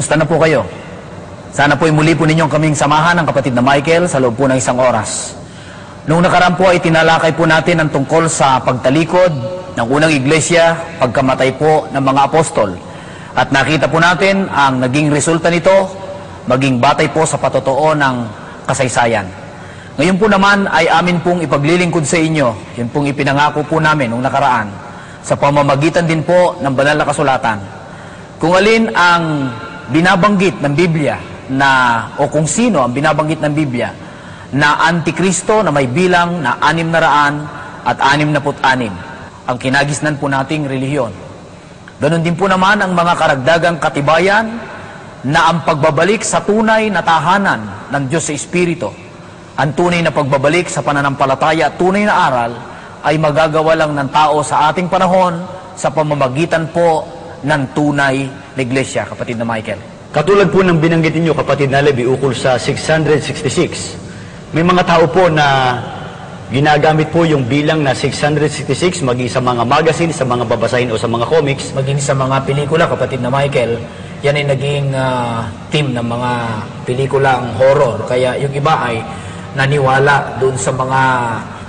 Kumusta na po kayo? Sana po'y muli po ninyong kaming samahan ng kapatid na Michael sa loob po ng isang oras. Noong nakaraan po ay tinalakay po natin ang tungkol sa pagtalikod ng unang iglesia, pagkamatay po ng mga apostol. At nakita po natin ang naging resulta nito, maging batay po sa patotoo ng kasaysayan. Ngayon po naman ay amin pong ipaglilingkod sa inyo, yun pong ipinangako po namin noong nakaraan, sa pamamagitan din po ng banal na kasulatan. Kung alin ang binabanggit ng Biblia o kung sino ang binabanggit ng Biblia na Antikristo na may bilang na 666 ang kinagisnan po nating relihiyon. Ganon din po naman ang mga karagdagang katibayan na ang pagbabalik sa tunay na tahanan ng Diyos sa Espiritu, ang tunay na pagbabalik sa pananampalataya at tunay na aral ay magagawa lang ng tao sa ating panahon sa pamamagitan po ng tunay na iglesia, kapatid na Michael. Katulad po ng binanggit ninyo, kapatid na Levi, ukol sa 666. May mga tao po na ginagamit po yung bilang na 666, maging sa mga magazine, sa mga babasahin o sa mga comics. Maging sa mga pelikula, kapatid na Michael, yan ay naging team ng mga pelikulang horror. Kaya yung iba ay naniwala doon sa mga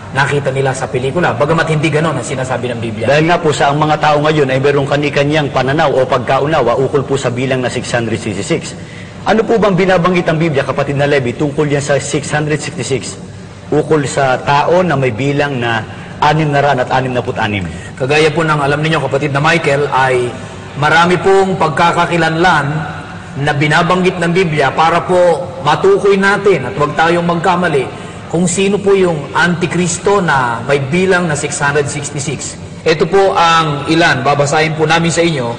nakita nila sa pelikula. Bagamat hindi ganon ang sinasabi ng Biblia. Dahil nga po sa ang mga tao ngayon ay mayroong kani-kanyang pananaw o pagkaunawa ukol po sa bilang na 666. Ano po bang binabanggit ang Biblia, kapatid na Levi, tungkol yan sa 666? Ukol sa tao na may bilang na 666. Kagaya po ng alam ninyo, kapatid na Michael, ay marami pong pagkakakilanlan na binabanggit ng Biblia para po matukoy natin at huwag tayong magkamali kung sino po yung Antikristo na may bilang na 666. Ito po ang ilan, babasahin po namin sa inyo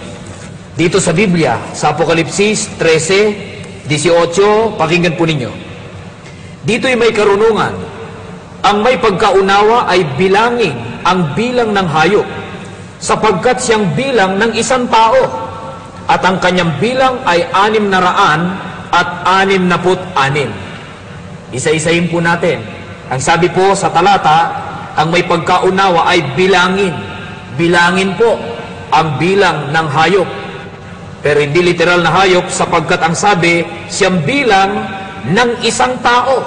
dito sa Biblia, sa Apokalipsis 13:18, pakinggan po ninyo. Dito'y may karunungan. Ang may pagkaunawa ay bilangin ang bilang ng hayop, sapagkat siyang bilang ng isang tao, at ang kanyang bilang ay 666. Isa-isahin po natin. Ang sabi po sa talata, ang may pagkaunawa ay bilangin. Bilangin po ang bilang ng hayop. Pero hindi literal na hayop, sapagkat ang sabi, siyang bilang ng isang tao,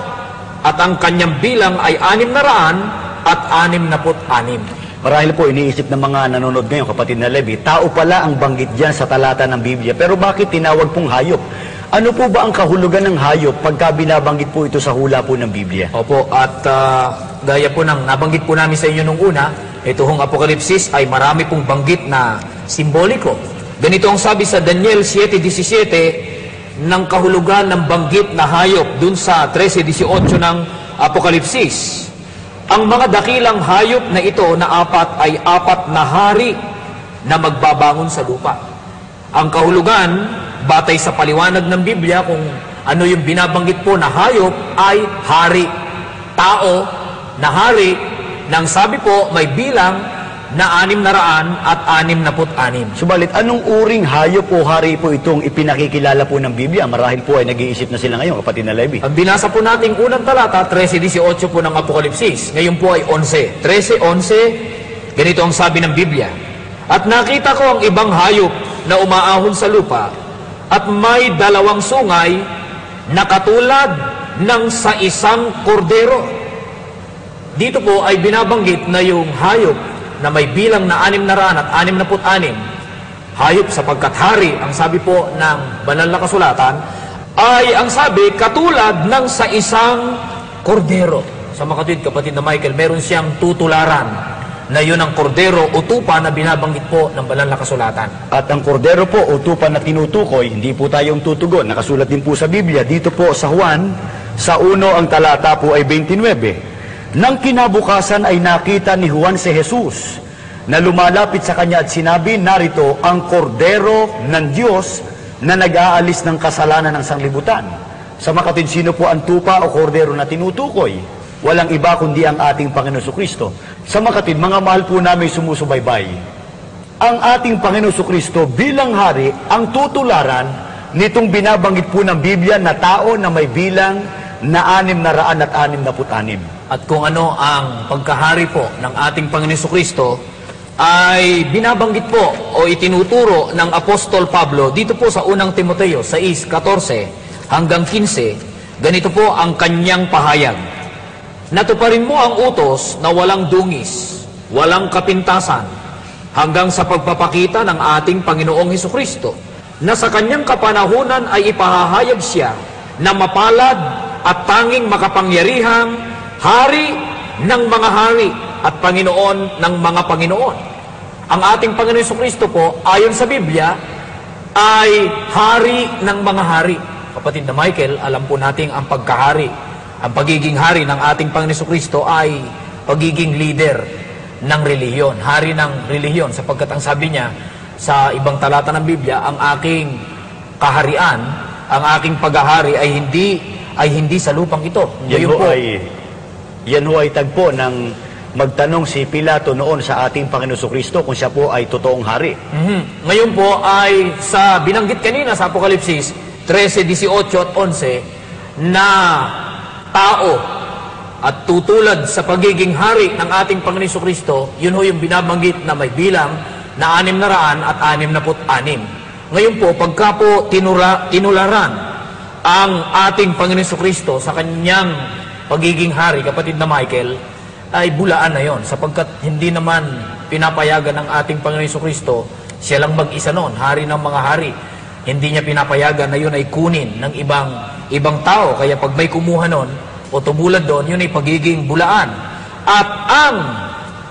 at ang kanyang bilang ay 666. Marahil po iniisip ng mga nanonood ngayon, kapatid na Levi, tao pala ang banggit dyan sa talata ng Biblia. Pero bakit tinawag pong hayop? Ano po ba ang kahulugan ng hayop pagka binabanggit po ito sa hula po ng Biblia? Opo, at gaya po ng nabanggit po namin sa inyo nung una, ito hong Apokalipsis ay marami pong banggit na simboliko. Ganito ang sabi sa Daniel 7:17 ng kahulugan ng banggit na hayop dun sa 13:18 ng Apokalipsis. Ang mga dakilang hayop na ito na apat ay apat na hari na magbabangon sa lupa. Ang kahulugan, batay sa paliwanag ng Biblia, kung ano yung binabanggit po na hayop ay hari. Tao na hari, nang sabi po may bilang na 666. Subalit, anong uring hayop o hari po itong ipinakikilala po ng Biblia? Marahil po ay nag-iisip na sila ngayon, kapatid na Levi. Ang binasa po nating unang talata, 13:18 po ng Apokalipsis. Ngayon po ay 11. 13:11, ganito ang sabi ng Biblia. At nakita ko ang ibang hayop na umaahon sa lupa, at may dalawang sungay na katulad ng sa isang kordero. Dito po ay binabanggit na yung hayop na may bilang na 666, hayop sapagkat hari, ang sabi po ng banal na kasulatan, ay ang sabi, katulad ng sa isang kordero. Sa mga kapatid na Michael, meron siyang tutularan na yun ang kordero o tupa na binabanggit po ng banal na kasulatan. At ang kordero po o tupa na tinutukoy, hindi po tayong tutugon. Nakasulat din po sa Biblia. Dito po sa Juan, sa 1 ang talata po ay 29. Nang kinabukasan ay nakita ni Juan si Jesus na lumalapit sa kanya at sinabi, narito ang kordero ng Diyos na nag-aalis ng kasalanan ng sanglibutan. Sa makatid, sino po ang tupa o kordero na tinutukoy? Walang iba kundi ang ating Panginoon Jesucristo. Sa makatid, mga mahal po namin sumusubaybay, ang ating Panginoon Jesucristo bilang hari ang tutularan nitong binabanggit po ng Biblia na tao na may bilang na 666. At kung ano ang pagkahari po ng ating Panginoon Jesucristo ay binabanggit po o itinuturo ng Apostol Pablo dito po sa unang Timoteo 6:14 hanggang 15. Ganito po ang kanyang pahayag. Natuparin mo ang utos na walang dungis, walang kapintasan, hanggang sa pagpapakita ng ating Panginoong Hesukristo, na sa kanyang kapanahunan ay ipahahayag siya na mapalad at tanging makapangyarihang hari ng mga hari at Panginoon ng mga Panginoon. Ang ating Panginoon Hesukristo po, ayon sa Biblia, ay hari ng mga hari. Kapatid na Michael, alam po natin ang pagkahari. Ang pagiging hari ng ating Panginoon Hesukristo ay pagiging leader ng relihiyon, hari ng relihiyon, sapagkat ang sabi niya sa ibang talata ng Biblia, ang aking kaharian, ang aking paghahari ay hindi sa lupang ito. Yan ho ay tagpo ng magtanong si Pilato noon sa ating Panginoon Jesucristo kung siya po ay totoong hari. Ngayon po ay sa binanggit kanina sa Apokalipsis 13:18 at 11 na tao at tutulad sa pagiging hari ng ating Panginoon Jesucristo, yun ho yung binabanggit na may bilang na 666. Ngayon po, pagka po tinularan ang ating Panginoon Jesucristo sa kanyang pagiging hari, kapatid na Michael, ay bulaan na yon, sapagkat hindi naman pinapayagan ng ating Panginoon Jesucristo siya lang mag-isa noon, hari ng mga hari. Hindi niya pinapayagan na yun ay kunin ng ibang tao. Kaya pag may kumuha noon o tumulad doon, yun ay pagiging bulaan. At ang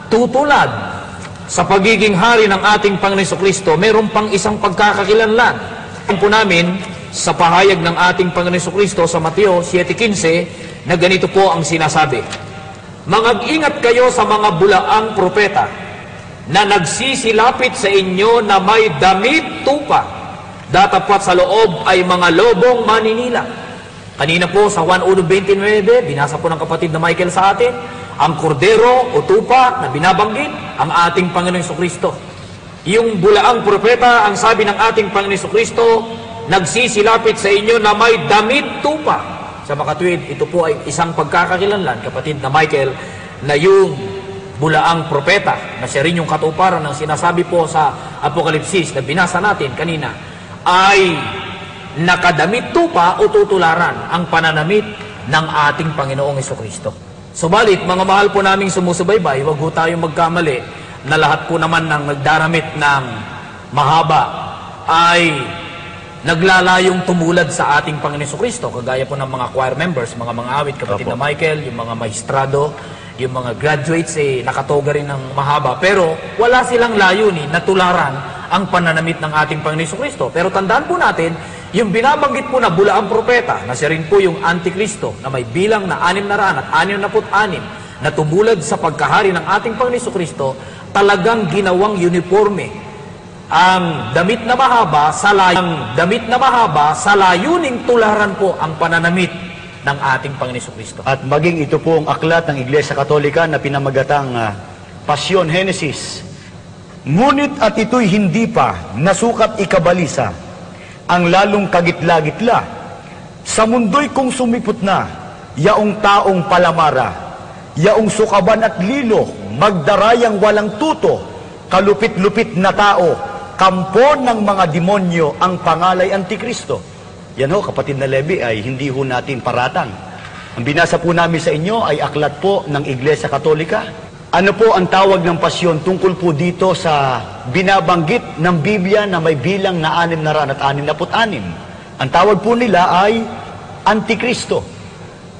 tutulad sa pagiging hari ng ating Panginoon Jesucristo, mayroon pang isang pagkakakilanlan. Tingnan po namin sa pahayag ng ating Panginoon Jesucristo sa Mateo 7:15 na ganito po ang sinasabi. Mag-ingat kayo sa mga bulaang propeta na nagsisilapit sa inyo na may damit tupa, datapwat sa loob ay mga lobong maninila. Kanina po sa 1:29, binasa po ng kapatid na Michael sa atin, ang kordero o tupa na binabanggit, ang ating Panginoong Jesucristo. Yung bulaang propeta, ang sabi ng ating Panginoong Jesucristo, nagsisilapit sa inyo na may damit tupa. Sa makatuwid, ito po ay isang pagkakakilanlan, kapatid na Michael, na yung bulaang propeta, na siya rin yung katuparan ng sinasabi po sa Apokalipsis na binasa natin kanina, ay nakadamit tupa o tutularan ang pananamit ng ating Panginoong Jesucristo. Subalit, mga mahal po naming sumusubaybay, huwag po tayong magkamali na lahat po naman ng nagdaramit ng mahaba ay naglalayong tumulad sa ating Panginoon Jesucristo, kagaya po ng mga choir members, mga awit, kapatid na Michael, yung mga maestrado, yung mga graduates, nakatoga rin ng mahaba. Pero wala silang layunin na tularan ang pananamit ng ating Panginoon Jesucristo. Pero tandaan po natin, yung binabanggit po na bulaang propeta, na siya rin po yung Antikristo, na may bilang na 666, na tumulad sa pagkahari ng ating Panginoon Jesucristo, talagang ginawang uniforme ang damit na mahaba sa layuning tularan po ang pananamit ng ating Panginoon Jesucristo. At maging ito po ang aklat ng Iglesia Katolika na pinamagatang Pasyon Genesis. Ngunit at ito'y hindi pa nasukat ikabalisa ang lalong kagitla-gitla. Sa mundo'y kung sumipot na, yaong taong palamara, yaong sukaban at lilo, magdarayang walang tuto, kalupit-lupit na tao, kampo ng mga demonyo ang pangalay Antikristo. Yan ho, kapatid na Levi, ay hindi ho natin paratang. Ang binasa po namin sa inyo ay aklat po ng Iglesia Katolika. Ano po ang tawag ng pasyon tungkol po dito sa binabanggit ng Biblia na may bilang na 666? Ang tawag po nila ay Antikristo.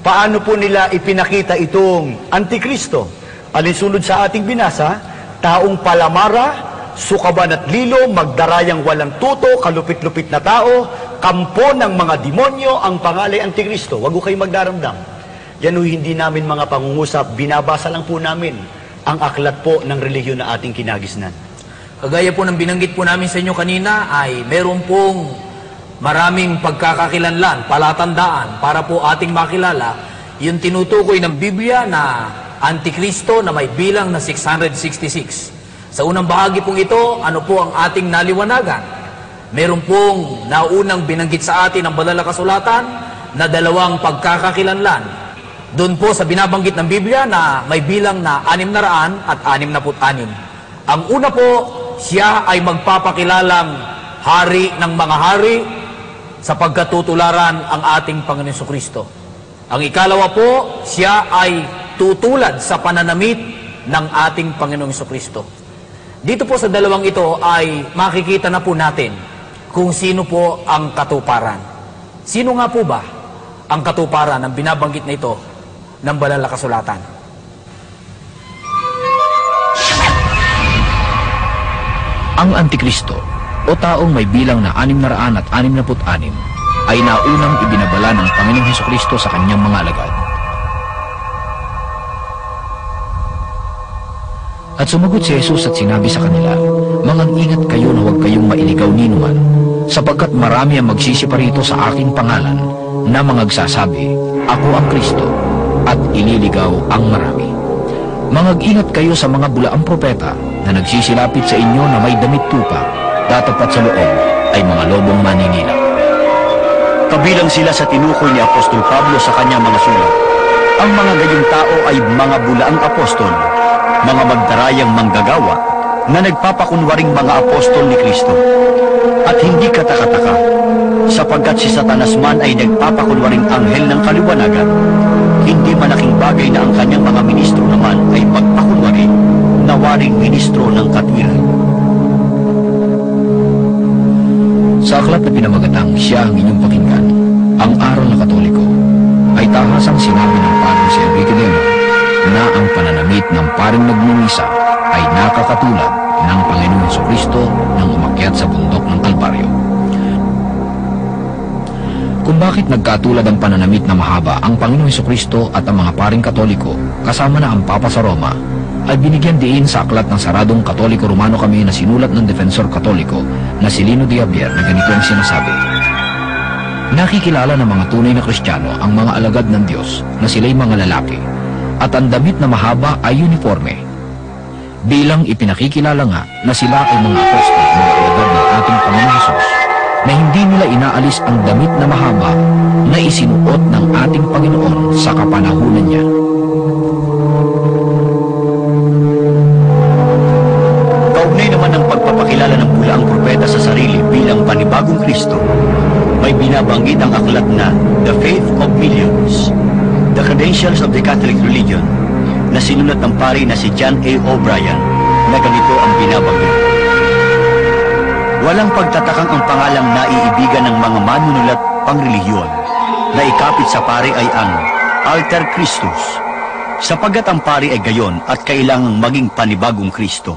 Paano po nila ipinakita itong Antikristo? Alinsunod sa ating binasa, taong palamara, sukaban at lilo, magdarayang walang tuto, kalupit-lupit na tao, kampo ng mga demonyo, ang pangalay Antikristo. Huwag ko kayo magdaramdam. Yan o hindi namin mga pangungusap, binabasa lang po namin ang aklat po ng relihiyon na ating kinagisnan. Kagaya po ng binanggit po namin sa inyo kanina, ay meron pong maraming pagkakakilanlan, palatandaan, para po ating makilala yung tinutukoy ng Biblia na Antikristo na may bilang na 666. Sa unang bahagi pong ito, ano po ang ating naliwanagan? Meron pong naunang binanggit sa atin ang banal na kasulatan na dalawang pagkakakilanlan. Doon po sa binabanggit ng Biblia na may bilang na 666. Ang una po, siya ay magpapakilalang hari ng mga hari sapagkat tutularan ang ating Panginoon Jesucristo. Ang ikalawa po, siya ay tutulad sa pananamit ng ating Panginoong Jesucristo. Dito po sa dalawang ito ay makikita na po natin kung sino po ang katuparan. Sino nga po ba ang katuparan ng binabanggit na ito ng banal na kasulatan? Ang Antikristo o taong may bilang na 666 ay naunang ibinabala ng Panginoong Hesukristo sa kanyang mga alagad. At sumagot si Jesus at sinabi sa kanila, "Mangang-ingat kayo na huwag kayong mailigaw ninuman, sapagkat marami ang magsisiparito sa aking pangalan na mangagsasabi, Ako ang Kristo, at ililigaw ang marami. Mangag-ingat kayo sa mga bulaang propeta na nagsisilapit sa inyo na may damit tupa, tatapat sa loob ay mga lobong maninila." Kabilang sila sa tinukoy ni Apostol Pablo sa kanyang mga sulat. Ang mga gayong tao ay mga bulaang apostol, mga magdarayang manggagawa na nagpapakunwaring mga apostol ni Kristo. At hindi katakataka, sapagkat si Satanas man ay nagpapakunwaring anghel ng kaliwanagan, hindi malaking bagay na ang kanyang mga ministro naman ay magpakunwari na waring ministro ng katwiran. Sa aklat na pinamagatang Siya ang inyong pakinggan, ang aral na Katoliko, ay tahasang sinabi ng Padre si Enrique Demo na ang pananamit ng paring nagmumisa ay nakakatulad ng Panginoong Jesucristo nang umakyat sa bundok ng Kalbaryo. Kung bakit nagkatulad ang pananamit na mahaba ang Panginoong Jesucristo at ang mga paring Katoliko kasama na ang Papa sa Roma, ay binigyan diin sa aklat ng saradong Katoliko Romano kami na sinulat ng Defensor Katoliko na si Lino de Javier na ganito ang sinasabi: "Nakikilala ng mga tunay na Kristiyano ang mga alagad ng Diyos na sila'y mga lalaki, at ang damit na mahaba ay uniforme. Bilang ipinakikilala nga na sila ay mga apostol, mga alagad ng ating Panginoon Hesus, na hindi nila inaalis ang damit na mahaba na isinuot ng ating Panginoon sa kapanahunan niya." Kaugnay naman ang pagpapakilala ng bulaang propeta sa sarili bilang panibagong Kristo, may binabanggit ang aklat na The Faith of Millions, The Credentials of the Catholic Religion, na sinulat ng pari na si John A. O'Brien, na ganito ang binabanggit: "Walang pagtatakang ang pangalang naiibigan ng mga manunulat pangrelihiyon na ikapit sa pari ay ang Alter Christus, sapagkat ang pari ay gayon at kailangang maging panibagong Kristo."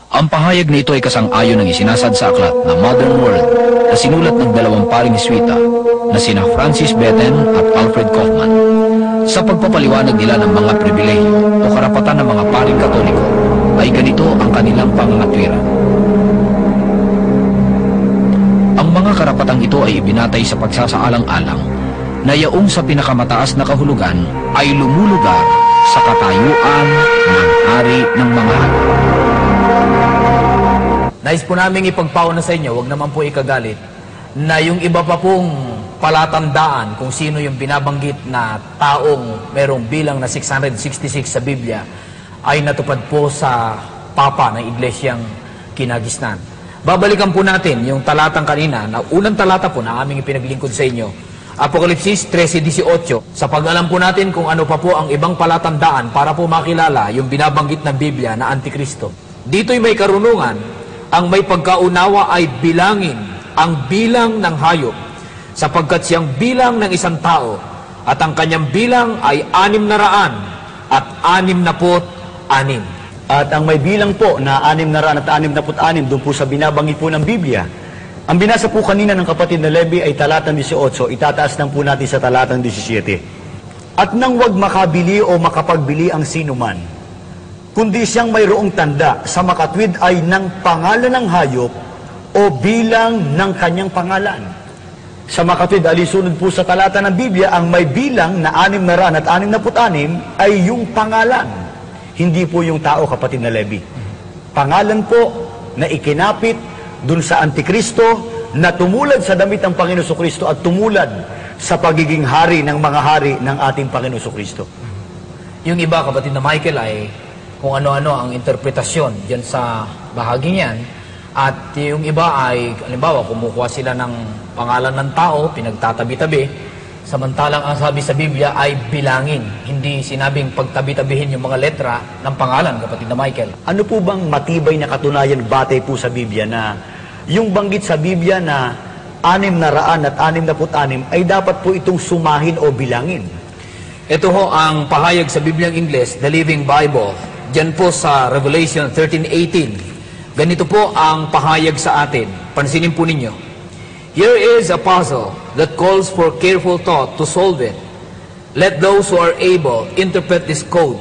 Ang pahayag na ito ay kasang-ayon ng isinasad sa aklat na Modern World na sinulat ng dalawang paring Jesuita na sina Francis Beten at Alfred Kaufman sa pagpapaliwanag nila ng mga pribilehyo o karapatan ng mga paring Katoliko ay ganito ang kanilang pangangatwiran. Ang mga karapatang ito ay ibinatay sa pagsasaalang-alang na yaong sa pinakamataas na kahulugan ay lumulugar sa katayuan ng hari ng mga hari. Nais po namin ipagpauna sa inyo, wag naman po ikagalit, na yung iba pa pong palatandaan kung sino yung binabanggit na taong merong bilang na 666 sa Biblia ay natupad po sa Papa ng Iglesyang Kinagisnan. Babalikan po natin yung talatang kanina, na unang talata po na aming ipinaglingkod sa inyo, Apokalipsis 13:18. Sa pag-alam po natin kung ano pa po ang ibang palatandaan para po makilala yung binabanggit ng Biblia na Antikristo. Dito'y may karunungan, ang may pagkaunawa ay bilangin ang bilang ng hayop, sapagkat siyang bilang ng isang tao, at ang kanyang bilang ay 666. At ang may bilang po na 666 doon po sa binabanggit po ng Biblia. Ang binasa po kanina ng kapatid na Levi ay talatang 18, itataas lang po natin sa talatang 17. "At nang wag makabili o makapagbili ang sinuman, kundi siyang mayroong tanda sa makatwid ay ng pangalan ng hayop o bilang ng kanyang pangalan." Sa makatwid, alisunod po sa talata ng Biblia, ang may bilang na 666 ay yung pangalan. Hindi po yung tao, kapatid na Levi. Pangalan po na ikinapit dun sa Antikristo na tumulad sa damit ng Panginoon Jesucristo at tumulad sa pagiging hari ng mga hari ng ating Panginoon Jesucristo. Yung iba, kapatid na Michael, ay kung ano-ano ang interpretasyon dyan sa bahaging yan. At yung iba ay, halimbawa, kumukuha sila ng pangalan ng tao, pinagtatabi-tabi, samantalang ang sabi sa Biblia ay bilangin. Hindi sinabing pagtabi-tabihin yung mga letra ng pangalan, kapatid na Michael. Ano po bang matibay na katunayan batay po sa Biblia na yung banggit sa Biblia na 666 ay dapat po itong sumahin o bilangin? Ito ho ang pahayag sa Bibliang Ingles, The Living Bible. Diyan po sa Revelation 13:18. Ganito po ang pahayag sa atin. Pansinin po ninyo. Here is a puzzle that calls for careful thought to solve it. Let those who are able interpret this code.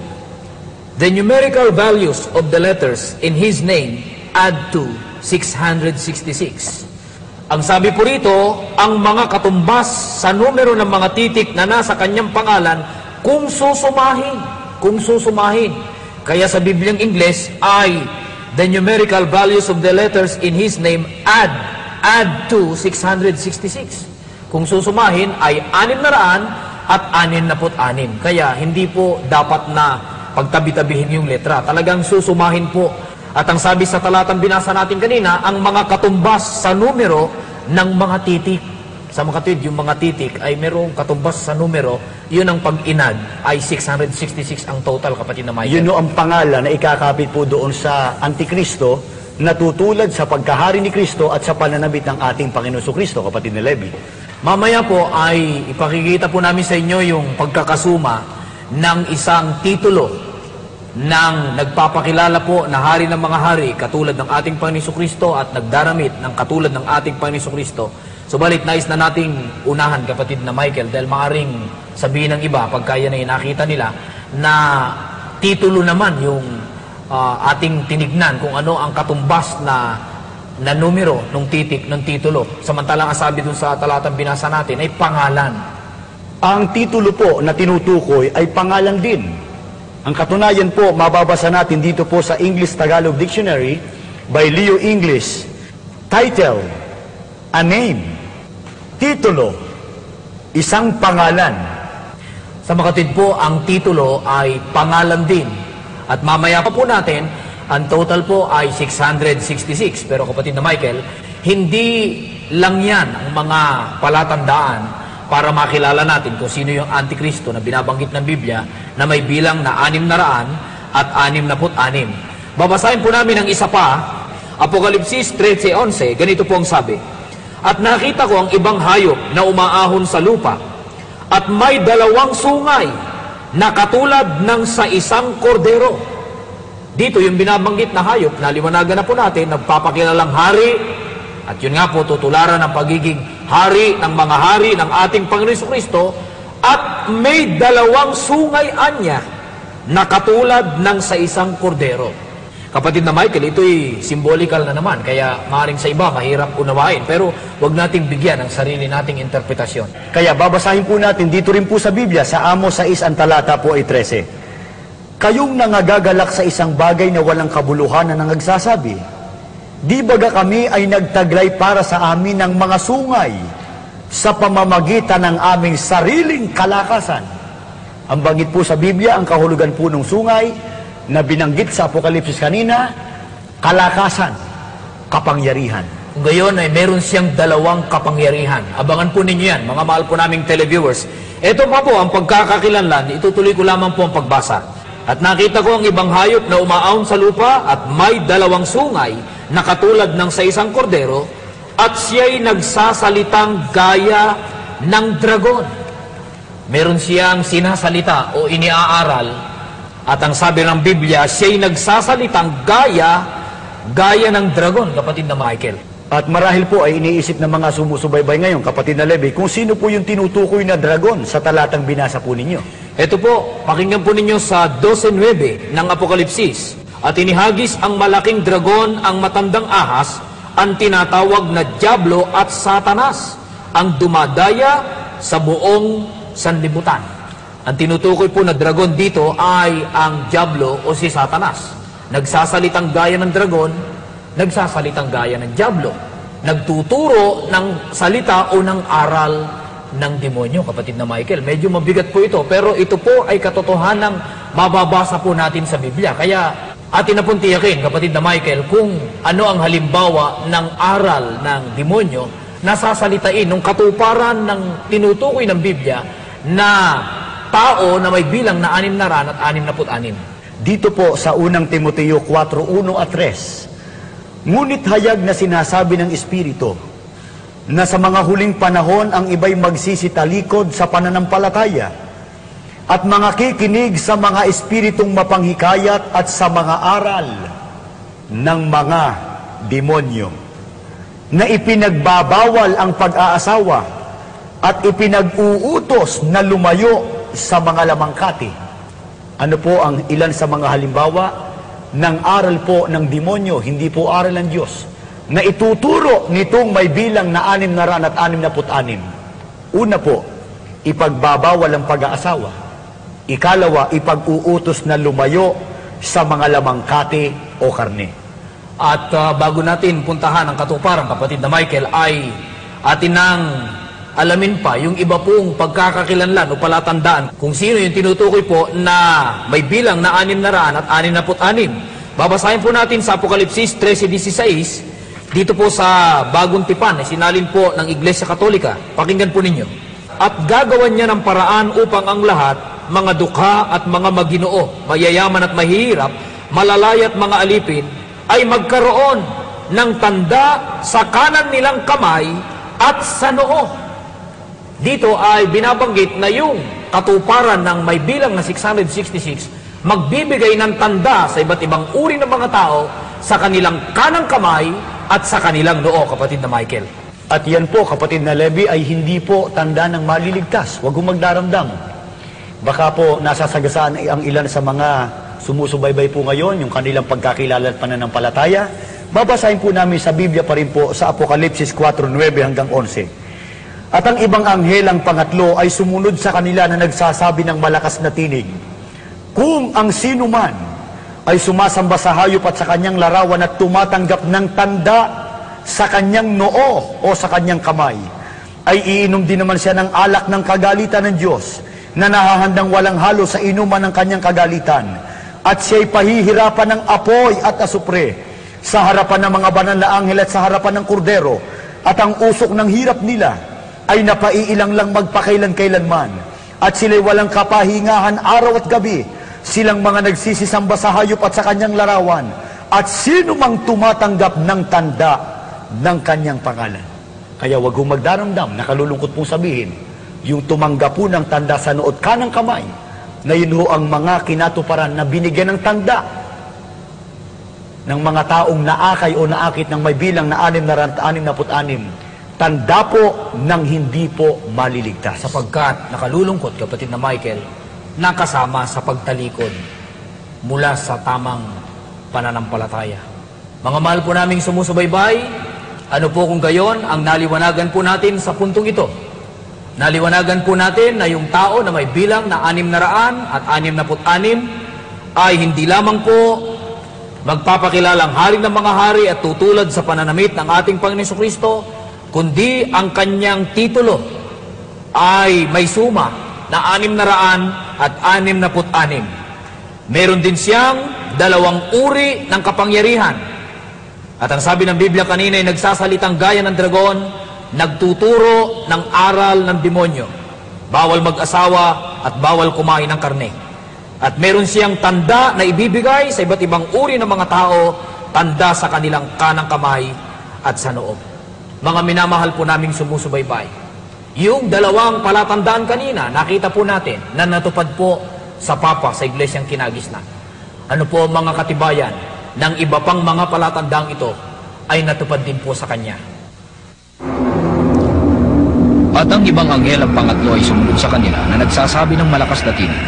The numerical values of the letters in His name add to 666. Ang sabi po rito, ang mga katumbas sa numero ng mga titik na nasa kanyang pangalan kung susumahin. Kaya sa Bibliang Ingles ay the numerical values of the letters in His name add to 666. Kung susumahin ay 666. Kaya hindi po dapat na pagtabi-tabihin yung letra. Talagang susumahin po. At ang sabi sa talatang binasa natin kanina, ang mga katumbas sa numero ng mga titik. Sa mga kapatid, yung mga titik ay merong katumbas sa numero, yun ang pag-inad ay 666 ang total, kapatid na Michael. Yun ang pangalan na ikakapit po doon sa Antikristo na tutulad sa pagkahari ni Kristo at sa pananabit ng ating Panginoon Kristo, kapatid na Levi. Mamaya po ay ipakikita po namin sa inyo yung pagkakasuma ng isang titulo ng nagpapakilala po na hari ng mga hari katulad ng ating Panginoon Kristo at nagdaramit ng katulad ng ating Panginoon Kristo. Subalit nais na nating unahan, kapatid na Michael, dahil maaring sabihin ng iba pagka yan ay nakita nila na titulo naman yung ating tinignan kung ano ang katumbas na numero ng titik ng titulo. Samantalang ang sabi dun sa talatang binasa natin ay pangalan. Ang titulo po na tinutukoy ay pangalan din. Ang katunayan po, mababasa natin dito po sa English-Tagalog Dictionary by Leo English. Title, a name. Titulo, isang pangalan. Sa makatid po, ang titulo ay pangalan din. At mamaya pa po natin, ang total po ay 666. Pero kapatid na Michael, hindi lang yan ang mga palatandaan para makilala natin kung sino yung Antikristo na binabanggit ng Biblia na may bilang na 666. Babasahin po namin ang isa pa, Apokalipsis 13:11, ganito po ang sabi. At nakita ko ang ibang hayop na umaahon sa lupa at may 2 sungay na katulad ng sa isang kordero. Dito yung binabanggit na hayop, naliwanagan na po natin, nagpapakilalang hari, at yun nga po, tutularan ng pagiging hari ng mga hari ng ating Panginoon Kristo, at may 2 sungay anya na katulad ng sa isang kordero. Kapatid na Michael, ito'y symbolical na naman, kaya maaaring sa iba mahirap unawain, pero wag nating bigyan ang sarili nating interpretasyon. Kaya babasahin po natin dito rin po sa Biblia, sa Amos 6 ang talata po ay 13. Kayong nangagagalak sa isang bagay na walang kabuluhan na nangagsasabi, di baga kami ay nagtaglay para sa amin ng mga sungay sa pamamagitan ng aming sariling kalakasan. Ang banggit po sa Biblia, ang kahulugan po ng sungay na binanggit sa Apokalipsis kanina, kalakasan, kapangyarihan. Kung gayon ay meron siyang 2 kapangyarihan. Abangan po ninyo yan, mga mahal po naming televiewers. Ito pa po ang pagkakakilanlan, itutuloy ko lamang po ang pagbasa. At nakita ko ang ibang hayop na umaahon sa lupa at may 2 sungay na katulad ng sa isang kordero at siya'y nagsasalitang gaya ng dragon. Meron siyang sinasalita o iniaaral at ang sabi ng Biblia, siya'y nagsasalitang gaya ng dragon, kapatid na Michael. At marahil po ay iniisip ng mga sumusubaybay ngayon, kapatid na Levi, kung sino po yung tinutukoy na dragon sa talatang binasa po ninyo. Ito po, pakinggan po ninyo sa 12:9 ng Apokalipsis. At inihagis ang malaking dragon, ang matandang ahas, ang tinatawag na Diablo at Satanas, ang dumadaya sa buong sanlibutan. Ang tinutukoy po na dragon dito ay ang Diablo o si Satanas. Nagsasalitang gaya ng dragon, nagsasalitang gaya ng Diablo. Nagtuturo ng salita o ng aral ng demonyo, kapatid na Michael. Medyo mabigat po ito, pero ito po ay katotohanang mababasa po natin sa Biblia. Kaya atin na pong tiyakin, kapatid na Michael, kung ano ang halimbawa ng aral ng demonyo na sasalitain ng katuparan ng tinutukoy ng Biblia na tao na may bilang na 6 na ran at 66. Dito po sa unang Timoteo 4:1 at 3, ngunit hayag na sinasabi ng Espiritu na sa mga huling panahon ang iba'y magsisitalikod sa pananampalataya at mga kikinig sa mga espiritong mapanghikayat at sa mga aral ng mga demonyo, na ipinagbabawal ang pag-aasawa at ipinag-uutos na lumayo sa mga lamangkati. Ano po ang ilan sa mga halimbawa ng aral po ng demonyo, hindi po aral ng Diyos, na ituturo nitong may bilang na 6 na ran at 66? Una po, ipagbabawal ang pag-aasawa. Ikalawa, ipag-uutos na lumayo sa mga lamangkati o karne. At bago natin puntahan ang katuparan, kapatid na Michael, ay atin nang alamin pa yung iba pong pagkakakilanlan o palatandaan kung sino yung tinutukoy po na may bilang na 6 na ran at 66. Babasahin po natin sa Apokalipsis 13:16, dito po sa Bagong Tipan, sinalin po ng Iglesia Katolika. Pakinggan po ninyo. At gagawan niya ng paraan upang ang lahat, mga dukha at mga maginoo, mayayaman at mahihirap, malalaya at mga alipin, ay magkaroon ng tanda sa kanan nilang kamay at sa noo. Dito ay binabanggit na yung katuparan ng may bilang na 666 magbibigay ng tanda sa iba't ibang uri ng mga tao sa kanilang kanang kamay at sa kanilang noo, kapatid na Michael. At yan po, kapatid na Levi, ay hindi po tanda ng maliligtas. Huwag kong magdaramdam. Baka po nasasagasaan ang ilan sa mga sumusubaybay po ngayon, yung kanilang pagkakilala at pananampalataya. Babasahin po namin sa Biblia pa rin po sa Apokalipsis 4:9 hanggang 11. At ang ibang anghel, ang pangatlo, ay sumunod sa kanila na nagsasabi ng malakas na tinig, kung ang sino man ay sumasamba sa hayop at sa kanyang larawan at tumatanggap ng tanda sa kanyang noo o sa kanyang kamay, ay iinom din naman siya ng alak ng kagalitan ng Diyos, na nahahandang walang halo sa inuman ng kanyang kagalitan, at siya'y pahihirapan ng apoy at asupre sa harapan ng mga banal na anghel at sa harapan ng kordero, at ang usok ng hirap nila ay napaiilang lang magpakailan-kailanman, at sila'y walang kapahingahan araw at gabi, silang mga nagsisisamba sa hayop at sa kanyang larawan, at sino mang tumatanggap ng tanda ng kanyang pangalan. Kaya wag hong magdaramdam, nakalulungkot pong sabihin, yung tumanggap po ng tanda sa noot kanang kamay, na yun ho ang mga kinatuparan na binigyan ng tanda ng mga taong naakay o naakit ng may bilang na 6 na ran at 66, tanda po ng hindi po maliligtas. Sapagkat nakalulungkot, kapatid na Michael, nakasama sa pagtalikod mula sa tamang pananampalataya. Mga mahal po naming sumusubaybay, ano po kung gayon ang naliwanagan po natin sa puntong ito? Naliwanagan po natin na yung tao na may bilang na 6 na raan at 66 ay hindi lamang po magpapakilalang hari ng mga hari at tutulad sa pananamit ng ating Panginoon Jesucristo, kundi ang kanyang titulo ay may suma na 6 na raan at 66. Meron din siyang 2 uri ng kapangyarihan. At ang sabi ng Biblia kanina ay nagsasalitang gaya ng dragon, nagtuturo ng aral ng demonyo. Bawal mag-asawa at bawal kumain ng karne. At meron siyang tanda na ibibigay sa iba't ibang uri ng mga tao, tanda sa kanilang kanang kamay at sa noo. Mga minamahal po naming sumusubaybay, yung 2 palatandaan kanina, nakita po natin na natupad po sa Papa sa Iglesyang Kinagisnan. Ano po mga katibayan ng iba pang mga palatandang ito ay natupad din po sa Kanya. At ang ibang anghel, ang pangatlo, ay sumunod sa kanila na nagsasabi ng malakas na tinig,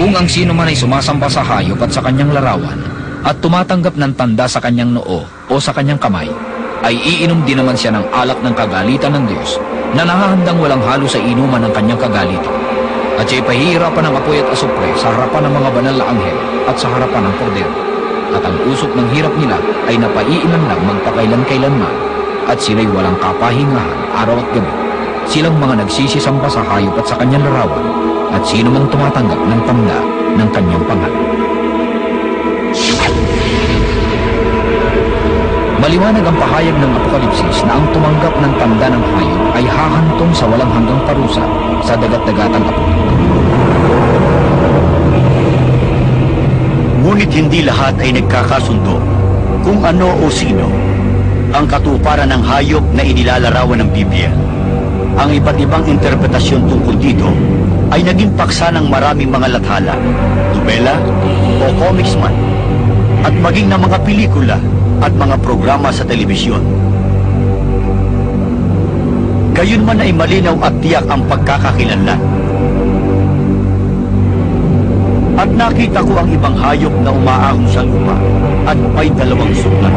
kung ang sino man ay sumasamba sa hayop at sa kanyang larawan at tumatanggap ng tanda sa kanyang noo o sa kanyang kamay, ay iinom din naman siya ng alak ng kagalitan ng Diyos na nahahandang walang halo sa inuman ng kanyang kagalitan. At siya'y pahihirapan ng apoy at asupre sa harapan ng mga banal na anghel at sa harapan ng kordero. At ang usok ng hirap nila ay napaiilan lang magpakailan-kailanman, at sila'y walang kapahingahan araw at gabi. silang mga nagsisisamba sa hayop at sa kanyang larawan, at sino mang tumatanggap ng tanda ng kanyang pangalan. Maliwanag ang pahayag ng Apokalipsis na ang tumanggap ng tanda ng hayop ay hahantong sa walang hanggang parusa sa dagat-dagatang apoy. Ngunit hindi lahat ay nagkakasundo kung ano o sino ang katuparan ng hayop na inilalarawan ng Biblia. Ang iba't ibang interpretasyon tungkol dito ay naging paksa ng maraming mga lathala, nobela o comics man, at maging ng mga pelikula at mga programa sa telebisyon. Gayunman ay malinaw at tiyak ang pagkakakilanlan. At nakita ko ang ibang hayop na umaahon sa lupa at may dalawang sugat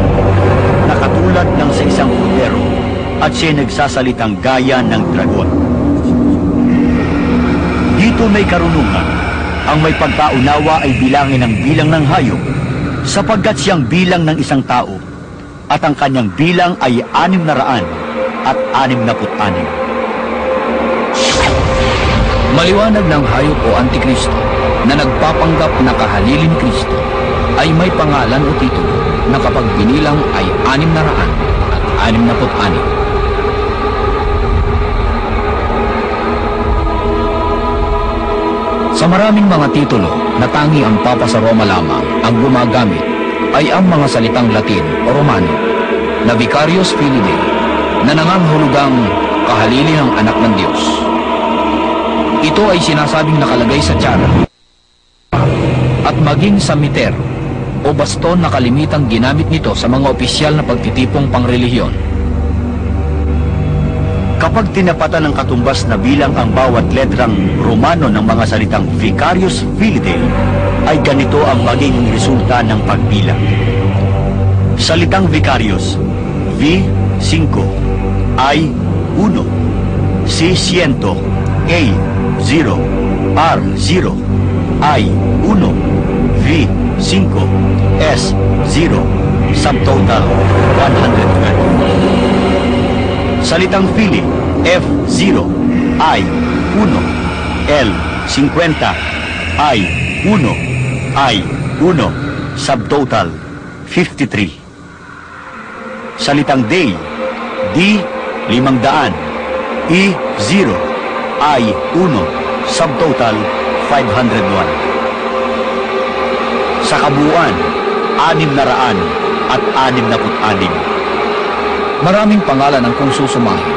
na katulad ng sa isang kordero at siya nagsasalitang gaya ng dragon. Dito may karunungan. Ang may pagkaunawa ay bilangin ang bilang ng hayop sapagkat siyang bilang ng isang tao at ang kanyang bilang ay 666. Maliwanag ng hayop o Antikristo na nagpapanggap na kahalili ni Kristo ay may pangalan o titulo na kapag binilang ay 666. Sa maraming mga titulo na tangi ang Papa sa Roma lamang ang gumagamit ay ang mga salitang Latin o Romano na Vicarius Filii Dei na nangangahulugang kahalili ng anak ng Diyos. Ito ay sinasabing nakalagay sa tiara at maging sa miter o baston na kalimitang ginamit nito sa mga opisyal na pagtitipong pangrelihiyon. Kapag tinapatan ng katumbas na bilang ang bawat letrang Romano ng mga salitang Vicarius Filii Dei, ay ganito ang magiging resulta ng pagbilang. Salitang Vicarius, V5, I1, C100, A0, R0, I1, V5, S0, subtotal 112. Salitang Filii, F0, I1, L50, I1, I1, subtotal 53. Salitang Dei, D500, E0, I1, subtotal 501. Sa kabuuan, 666. Maraming pangalan ang kung susumahin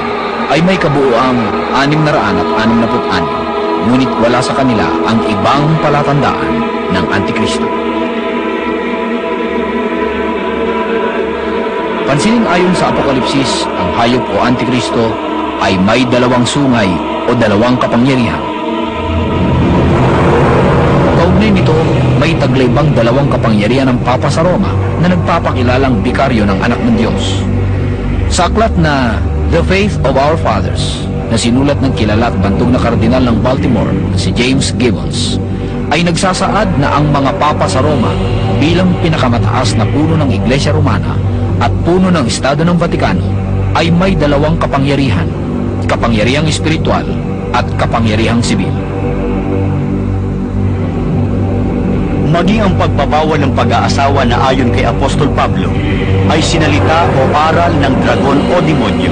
ay may kabuuang 666, ngunit wala sa kanila ang ibang palatandaan ng Antikristo. Pansinin ayon sa Apokalipsis, ang hayop o Antikristo ay may dalawang sungay o dalawang kapangyarihan. Kaugnay nito, may taglaybang dalawang kapangyarihan ng Papa sa Roma na nagpapakilalang bikaryo ng anak ng Diyos. Sa aklat na The Faith of Our Fathers, na sinulat ng kilala at bantog na kardinal ng Baltimore, si James Gibbons, ay nagsasaad na ang mga papa sa Roma bilang pinakamataas na puno ng Iglesia Romana at puno ng Estado ng Vatikano ay may dalawang kapangyarihan, kapangyarihang espiritual at kapangyarihang sibil. Maging ang pagbabawal ng pag-aasawa na ayon kay Apostol Pablo ay sinalita o aral ng dragon o demonyo,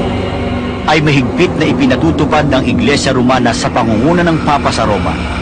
ay mahigpit na ipinatutupad ng Iglesia Romana sa pangunguna ng Papa sa Roma.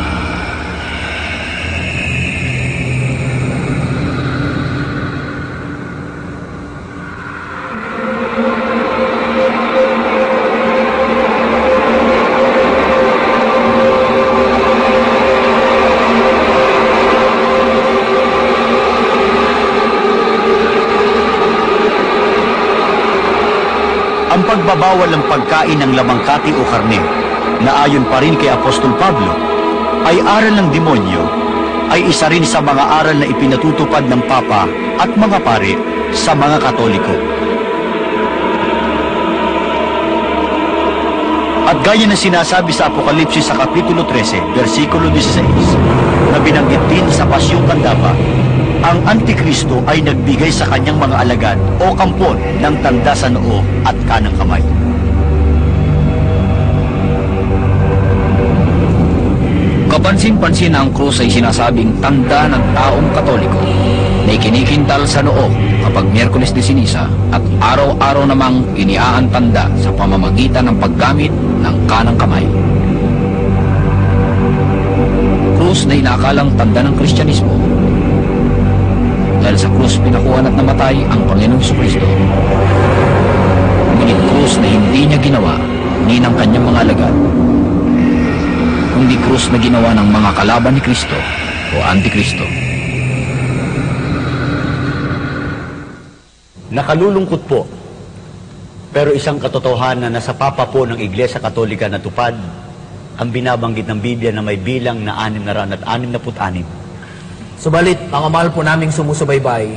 Ang pagbabawal ng pagkain ng lamangkati o karne, na ayon pa rin kay Apostol Pablo, ay aral ng demonyo, ay isa rin sa mga aral na ipinatutupad ng Papa at mga pare sa mga Katoliko. At gaya na sinasabi sa Apokalipsis sa Kapitulo 13, versikulo 16, na binanggit din sa Pasyong Kandaba, ang Antikristo ay nagbigay sa kanyang mga alagad o kampon ng tanda sa noo at kanang kamay. Kapansin-pansin na ang krus ay sinasabing tanda ng taong Katoliko na ikinikintal sa noo kapag Miyerkules de Ceniza at araw-araw namang iniaantanda sa pamamagitan ng paggamit ng kanang kamay. Krus na inakalang tanda ng Kristyanismo. Dahil sa krus pinakuhan at namatay ang Panginoong Jesucristo. Ngunit krus na hindi niya ginawa ni ng kanyang mga alagad, kundi krus na ginawa ng mga kalaban ni Kristo o Antikristo. Nakalulungkot po, pero isang katotohanan na sa Papa po ng Iglesia Katolika na tupad ang binabanggit ng Biblia na may bilang na 666. Subalit, mga mahal po naming sumusubaybay,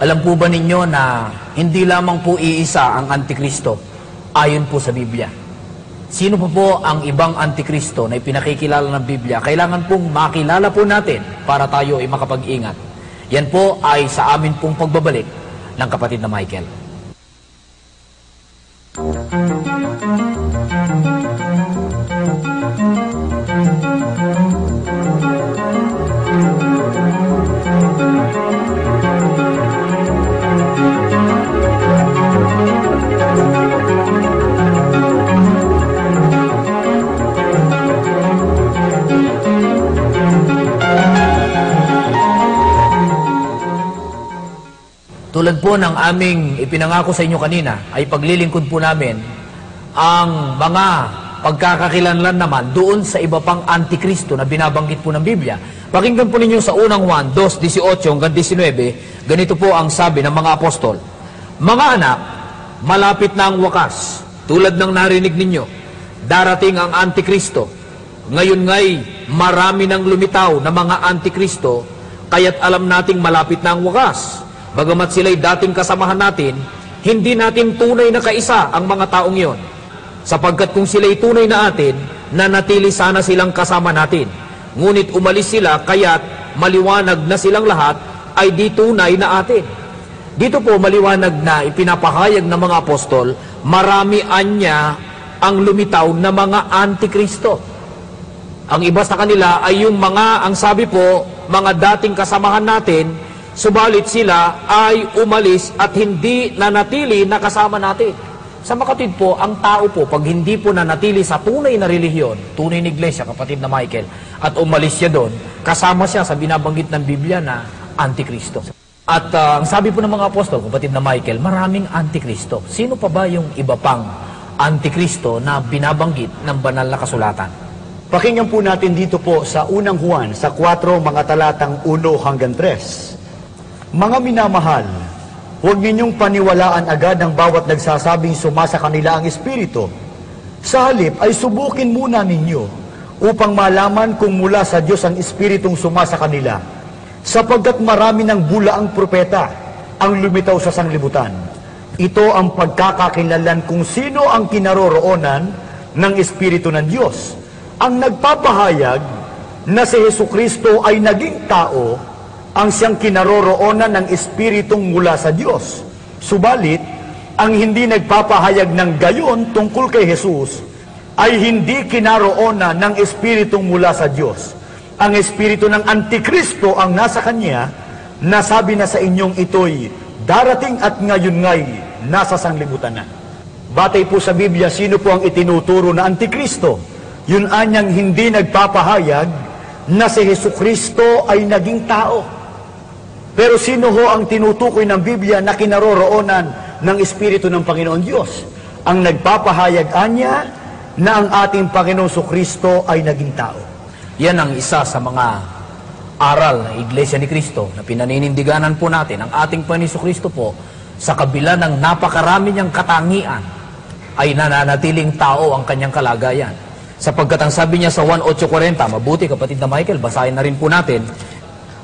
alam po ba ninyo na hindi lamang po iisa ang Antikristo ayon po sa Biblia? Sino po ang ibang Antikristo na ipinakikilala ng Biblia? Kailangan pong makilala po natin para tayo ay makapag-ingat. Yan po ay sa amin pong pagbabalik ng kapatid na Michael. Tulad po ng aming ipinangako sa inyo kanina, ay paglilingkod po namin ang mga pagkakakilanlan naman doon sa iba pang Antikristo na binabanggit po ng Biblia. Pakinggan po ninyo sa unang Juan 2:18 hanggang 19, ganito po ang sabi ng mga apostol. Mga anak, malapit na ang wakas, tulad ng narinig ninyo, darating ang Antikristo. Ngayon nga'y marami nang lumitaw na mga Antikristo, kaya't alam nating malapit na ang wakas. Bagamat sila'y dating kasamahan natin, hindi natin tunay na kaisa ang mga taong yon. Sapagkat kung sila'y tunay na atin, nanatili sana silang kasama natin. Ngunit umalis sila, kaya't maliwanag na silang lahat ay di tunay na atin. Dito po maliwanag na ipinapahayag ng mga apostol, marami anya ang lumitaw na mga Antikristo. Ang iba sa kanila ay yung mga, ang sabi po, mga dating kasamahan natin, subalit sila ay umalis at hindi nanatili na kasama natin. Sa makatid po, ang tao po, pag hindi po nanatili sa tunay na relihiyon, tunay na iglesia, kapatid na Michael, at umalis siya doon, kasama siya sa binabanggit ng Biblia na Antikristo. At ang sabi po ng mga apostol, kapatid na Michael, maraming Antikristo. Sino pa ba yung iba pang Antikristo na binabanggit ng banal na kasulatan? Pakinggan po natin dito po sa unang Juan, sa 4 mga talatang 1 hanggang 3. Mga minamahal, huwag ninyong paniwalaan agad ang bawat nagsasabing sumasa kanila ang Espiritu. Sa halip ay subukin muna ninyo upang malaman kung mula sa Diyos ang Espiritong sumasa kanila, sapagkat marami ng bulaang propeta ang lumitaw sa sanglibutan. Ito ang pagkakakilanlan kung sino ang kinaroroonan ng Espiritu ng Diyos. Ang nagpapahayag na si Jesucristo ay naging tao, ang siyang kinaroroonan ng Espiritong mula sa Diyos. Subalit, ang hindi nagpapahayag ng gayon tungkol kay Jesus ay hindi kinaroonan ng Espiritong mula sa Diyos. Ang Espiritu ng Antikristo ang nasa kanya, nasabi na sa inyong ito'y darating at ngayon nga'y nasa sanglibutan na. Batay po sa Biblia, sino po ang itinuturo na Antikristo? Yun anyang hindi nagpapahayag na si Jesucristo ay naging tao. Pero sino ho ang tinutukoy ng Biblia na kinaroroonan ng Espiritu ng Panginoon Diyos? Ang nagpapahayag anya na ang ating Panginoon Jesucristo ay naging tao. Yan ang isa sa mga aral ng Iglesia ni Cristo na pinaninindiganan po natin. Ang ating Panginoon Jesucristo po, sa kabila ng napakarami niyang katangian, ay nananatiling tao ang kanyang kalagayan. Sapagkat ang sabi niya sa 1:8:40, mabuti kapatid na Michael, basahin na rin po natin,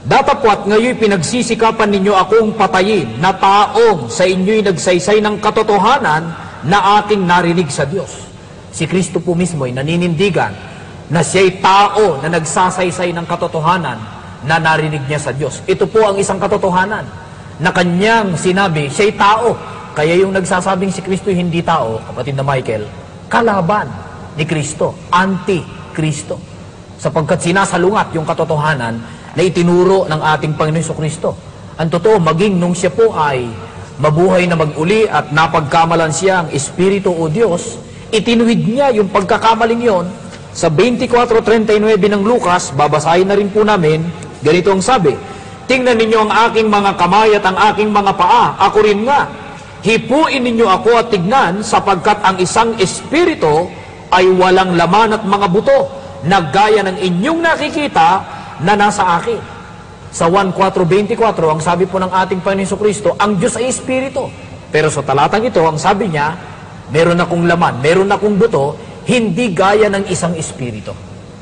datapwat ngayon pinagsisikapan ninyo akong patayin na taong sa inyo'y nagsaysay ng katotohanan na aking narinig sa Diyos. Si Kristo po mismo ay naninindigan na siya'y tao na nagsasaysay ng katotohanan na narinig niya sa Diyos. Ito po ang isang katotohanan na kanyang sinabi, siya'y tao. Kaya yung nagsasabing si Kristo hindi tao, kapatid na Michael, kalaban ni Kristo, anti-Kristo. sapagkat sinasalungat yung katotohanan na itinuro ng ating Panginoon Jesucristo. Ang totoo, maging nung siya po ay mabuhay na mag-uli at napagkamalan siya ang Espiritu o Diyos, itinuwid niya yung pagkakamaling yon sa 24:39 ng Lucas. Babasahin na rin po namin, ganito ang sabi, tingnan ninyo ang aking mga kamay at ang aking mga paa, ako rin nga. Hipuin ninyo ako at tignan, sapagkat ang isang espiritu ay walang laman at mga buto, na gaya ng inyong nakikita na nasa akin. Sa 1:4:24, ang sabi po ng ating Panginoon Jesucristo, ang Diyos ay espiritu. Pero sa talatang ito, ang sabi niya, meron akong laman, meron akong buto, hindi gaya ng isang espiritu.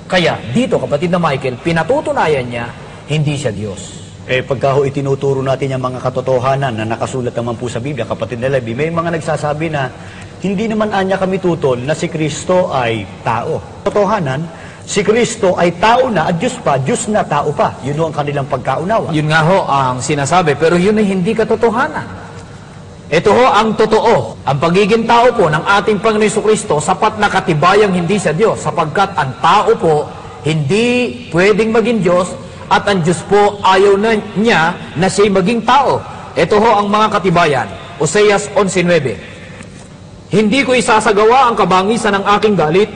Kaya dito, kapatid na Michael, pinatutunayan niya, hindi siya Diyos. Pagka ho itinuturo natin yung mga katotohanan na nakasulat naman po sa Biblia, kapatid na Levi, may mga nagsasabi na hindi naman anya kami tutol na si Kristo ay tao. Katotohanan, si Kristo ay tao na at Diyos pa, Diyos na tao pa. Yun ho ang kanilang pagkaunawa. Yun nga ho ang sinasabi, pero yun ay hindi katotohanan. Ito ho ang totoo. Ang pagiging tao po ng ating Panginoon Jesucristo, sapat na katibayang hindi siya Diyos, sapagkat ang tao po hindi pwedeng maging Diyos, at ang Diyos po ayaw na niya na siya'y maging tao. Ito ho ang mga katibayan. Oseas 11:9. Hindi ko isasagawa ang kabangisan ng aking galit.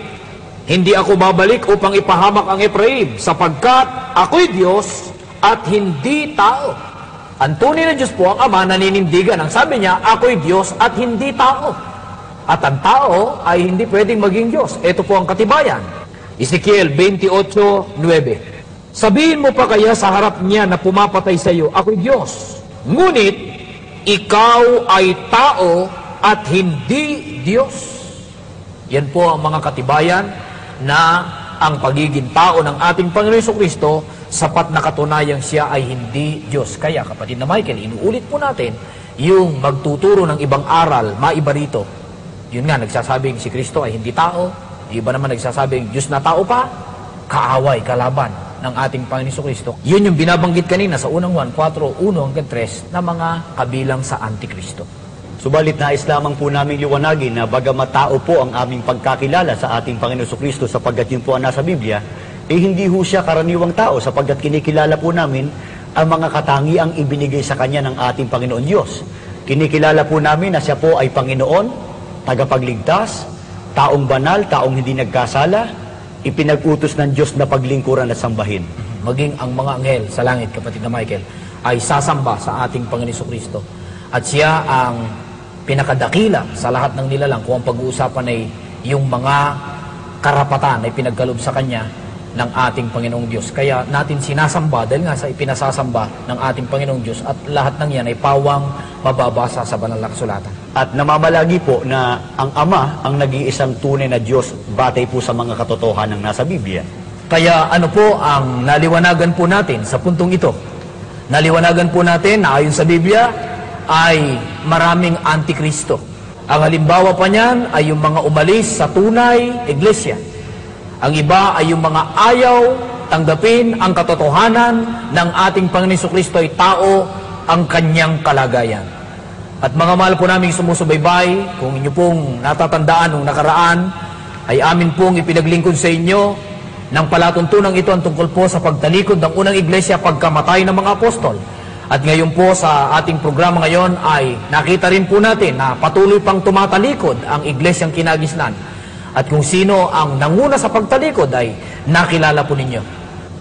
Hindi ako babalik upang ipahamak ang Ephraim, sapagkat ako'y Diyos at hindi tao. Ang tunay na Diyos po ang Ama, naninindigan. Ang sabi niya, ako'y Diyos at hindi tao. At ang tao ay hindi pwedeng maging Diyos. Ito po ang katibayan. Ezekiel 28:9. Sabihin mo pa kaya sa harap niya na pumapatay sa iyo, ako'y Diyos. Ngunit, ikaw ay tao at hindi Diyos. Yan po ang mga katibayan na ang pagiging tao ng ating Panginoon Jesucristo, sapat na katunayang siya ay hindi Diyos. Kaya, kapatid na Michael, inuulit po natin yung magtuturo ng ibang aral, maiba rito. Yun nga, nagsasabing si Kristo ay hindi tao. Iba naman nagsasabing Diyos na tao pa, kaaway, kalaban ng ating Panginoon Jesucristo. Yun yung binabanggit kanina sa unang 1:4-1-3 na mga kabilang sa Antikristo. Subalit nais lamang po namin liwanagin na bagamat tao po ang aming pagkakilala sa ating Panginoon Jesucristo sapagkat yun po ang nasa Biblia, hindi ho siya karaniwang tao sapagkat kinikilala po namin ang mga katangiang ibinigay sa Kanya ng ating Panginoon Diyos. Kinikilala po namin na siya po ay Panginoon, tagapagligtas, taong banal, taong hindi nagkasala, ipinag-utos ng Diyos na paglingkuran at sambahin. Maging ang mga anghel sa langit, kapatid na Michael, ay sasamba sa ating Panginoon Jesucristo. At siya ang pinakadakila sa lahat ng nilalang kung ang pag-uusapan ay yung mga karapatan na ipinagkalob sa Kanya ng ating Panginoong Diyos. Kaya natin sinasamba dahil nga sa ipinasasamba ng ating Panginoong Diyos at lahat ng yan ay pawang mababasa sa banal na kasulatan. At namamalagi po na ang Ama ang nag-iisang tunay na Diyos batay po sa mga katotohanan ng nasa Biblia. Kaya ano po ang naliwanagan po natin sa puntong ito? Naliwanagan po natin na ayon sa Biblia ay maraming Antikristo. Ang halimbawa pa niyan ay yung mga umalis sa tunay iglesia. Ang iba ay yung mga ayaw tanggapin ang katotohanan ng ating Panginoon Jesucristo ay tao ang kanyang kalagayan. At mga mahal po naming sumusubaybay, kung inyo pong natatandaan nung nakaraan, ay amin pong ipinaglingkod sa inyo ng palatuntunang ito ang tungkol po sa pagtalikod ng unang iglesia pagkamatay ng mga apostol. At ngayon po sa ating programa ngayon ay nakita rin po natin na patuloy pang tumatalikod ang iglesyang kinagisnan. At kung sino ang nanguna sa pagtalikod ay nakilala po ninyo.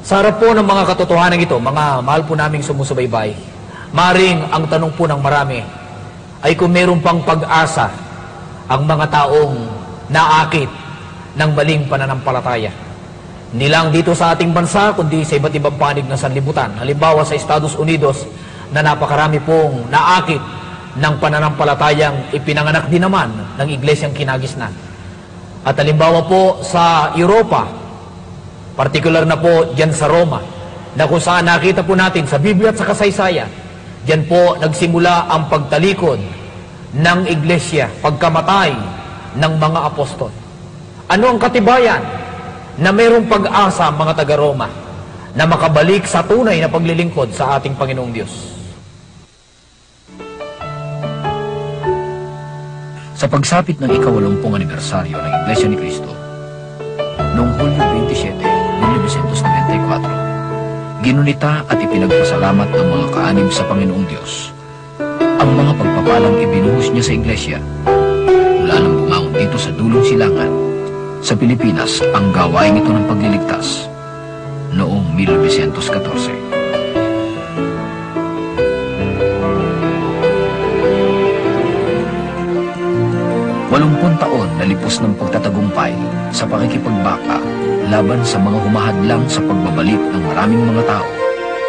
Sa harap po ng mga katotohanan ito, mga mahal po naming sumusubaybay, maring ang tanong po ng marami ay kung meron pang pag-asa ang mga taong naakit ng maling pananampalataya. Hindi lang dito sa ating bansa, kundi sa iba't ibang panig ng sanlibutan. Halimbawa sa Estados Unidos na napakarami pong naakit ng pananampalatayang ipinanganak din naman ng iglesyang kinagisnan. At halimbawa po sa Europa, partikular na po dyan sa Roma, na kung saan nakita po natin sa Biblia at sa kasaysayan, dyan po nagsimula ang pagtalikod ng iglesia, pagkamatay ng mga apostol. Ano ang katibayan na mayroong pag-asa mga taga-Roma na makabalik sa tunay na paglilingkod sa ating Panginoong Diyos? Sa pagsapit ng ika-80 anibersaryo ng Iglesia ni Cristo, noong Hulyo 27, 1994. Ginunita at ipinagpasalamat ng mga kaanib sa Panginoong Diyos ang mga pagpapalang ibinuhos niya sa iglesia mula nang bumangon dito sa dulong silangan sa Pilipinas ang gawain ito ng pagliligtas noong 1914. Walumpung taon na lipos ng pagtatagumpay sa pakikipagbaka laban sa mga humahadlang sa pagbabalik ng maraming mga tao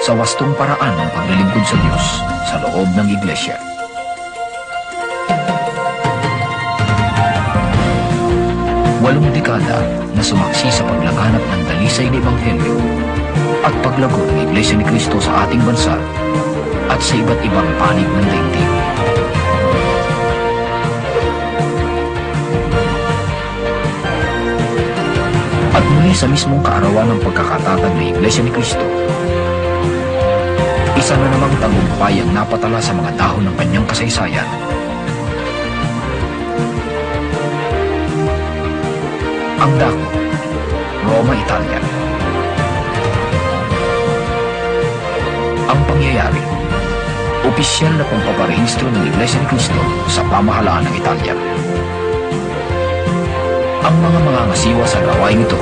sa wastong paraan ng paglilingkod sa Diyos sa loob ng iglesia. Walong dekada na sumaksi sa paglaganap ng dalisay na Ebanghelyo at paglago ng Iglesia ni Cristo sa ating bansa at sa iba't ibang panig ng daigdig. At muli sa mismong kaarawan ng pagkakatatag ng Iglesia ni Cristo, isa na namang tagumpay ang napatala sa mga dahon ng kanyang kasaysayan. Ang dako, Roma, Italia. Ang pangyayari, opisyal na pagpaparehistro ng Iglesia ni Cristo sa pamahalaan ng Italia. Ang mga mangangasiwa sa gawain ito,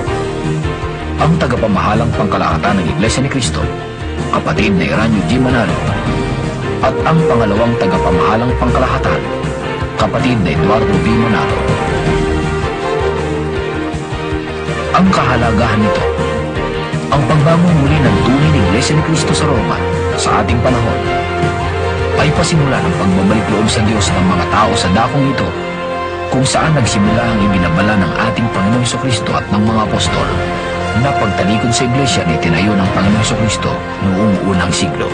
ang tagapamahalang pangkalahatan ng Iglesia ni Cristo, kapatid na Eranio G. Manalo, at ang pangalawang tagapamahalang pangkalahatan, kapatid na Eduardo B. Manalo. Ang kahalagahan nito, ang pagbagong muli ng tunay ng Iglesia ni Cristo sa Roma sa ating panahon, ay pasimula ng pagbabalik loob sa Diyos ng mga tao sa dakong ito, kung saan nagsimula ang ibinabala ng ating Panginoong Jesucristo at ng mga apostol na pagtalikod sa iglesia na itinayo ng Panginoong Jesucristo noong unang siglo.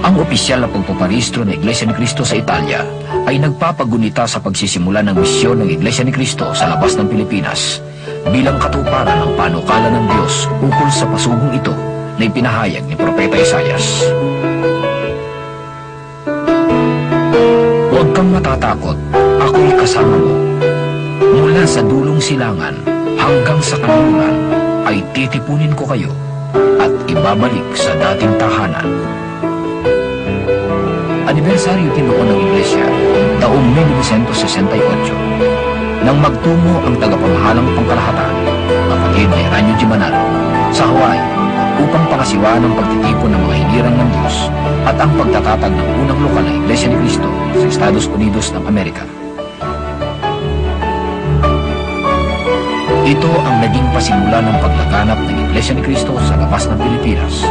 Ang opisyal na pagpaparehistro ng Iglesia ni Cristo sa Italia ay nagpapagunita sa pagsisimula ng misyon ng Iglesia ni Cristo sa labas ng Pilipinas bilang katuparan ng panukala ng Diyos ukol sa pasugong ito na ipinahayag ni Propeta Isaias. Huwag kang matatakot, ako'y kasama mo. Mula sa dulong silangan hanggang sa kanluran ay titipunin ko kayo at ibabalik sa dating tahanan. Anibersaryo tinuon ng Iglesia taong 1968 nang magtungo ang tagapamahalang pangkalahatan, kapatid na Eranio G. Manalo, sa Hawaii upang pangasiwaan ang pagtitipon ng mga hinirang ng Diyos at ang pagtatatag ng unang lokal na Iglesia ni Cristo sa Estados Unidos ng Amerika. Ito ang naging pasimula ng paglaganap ng Iglesia ni Cristo sa labas ng Pilipinas,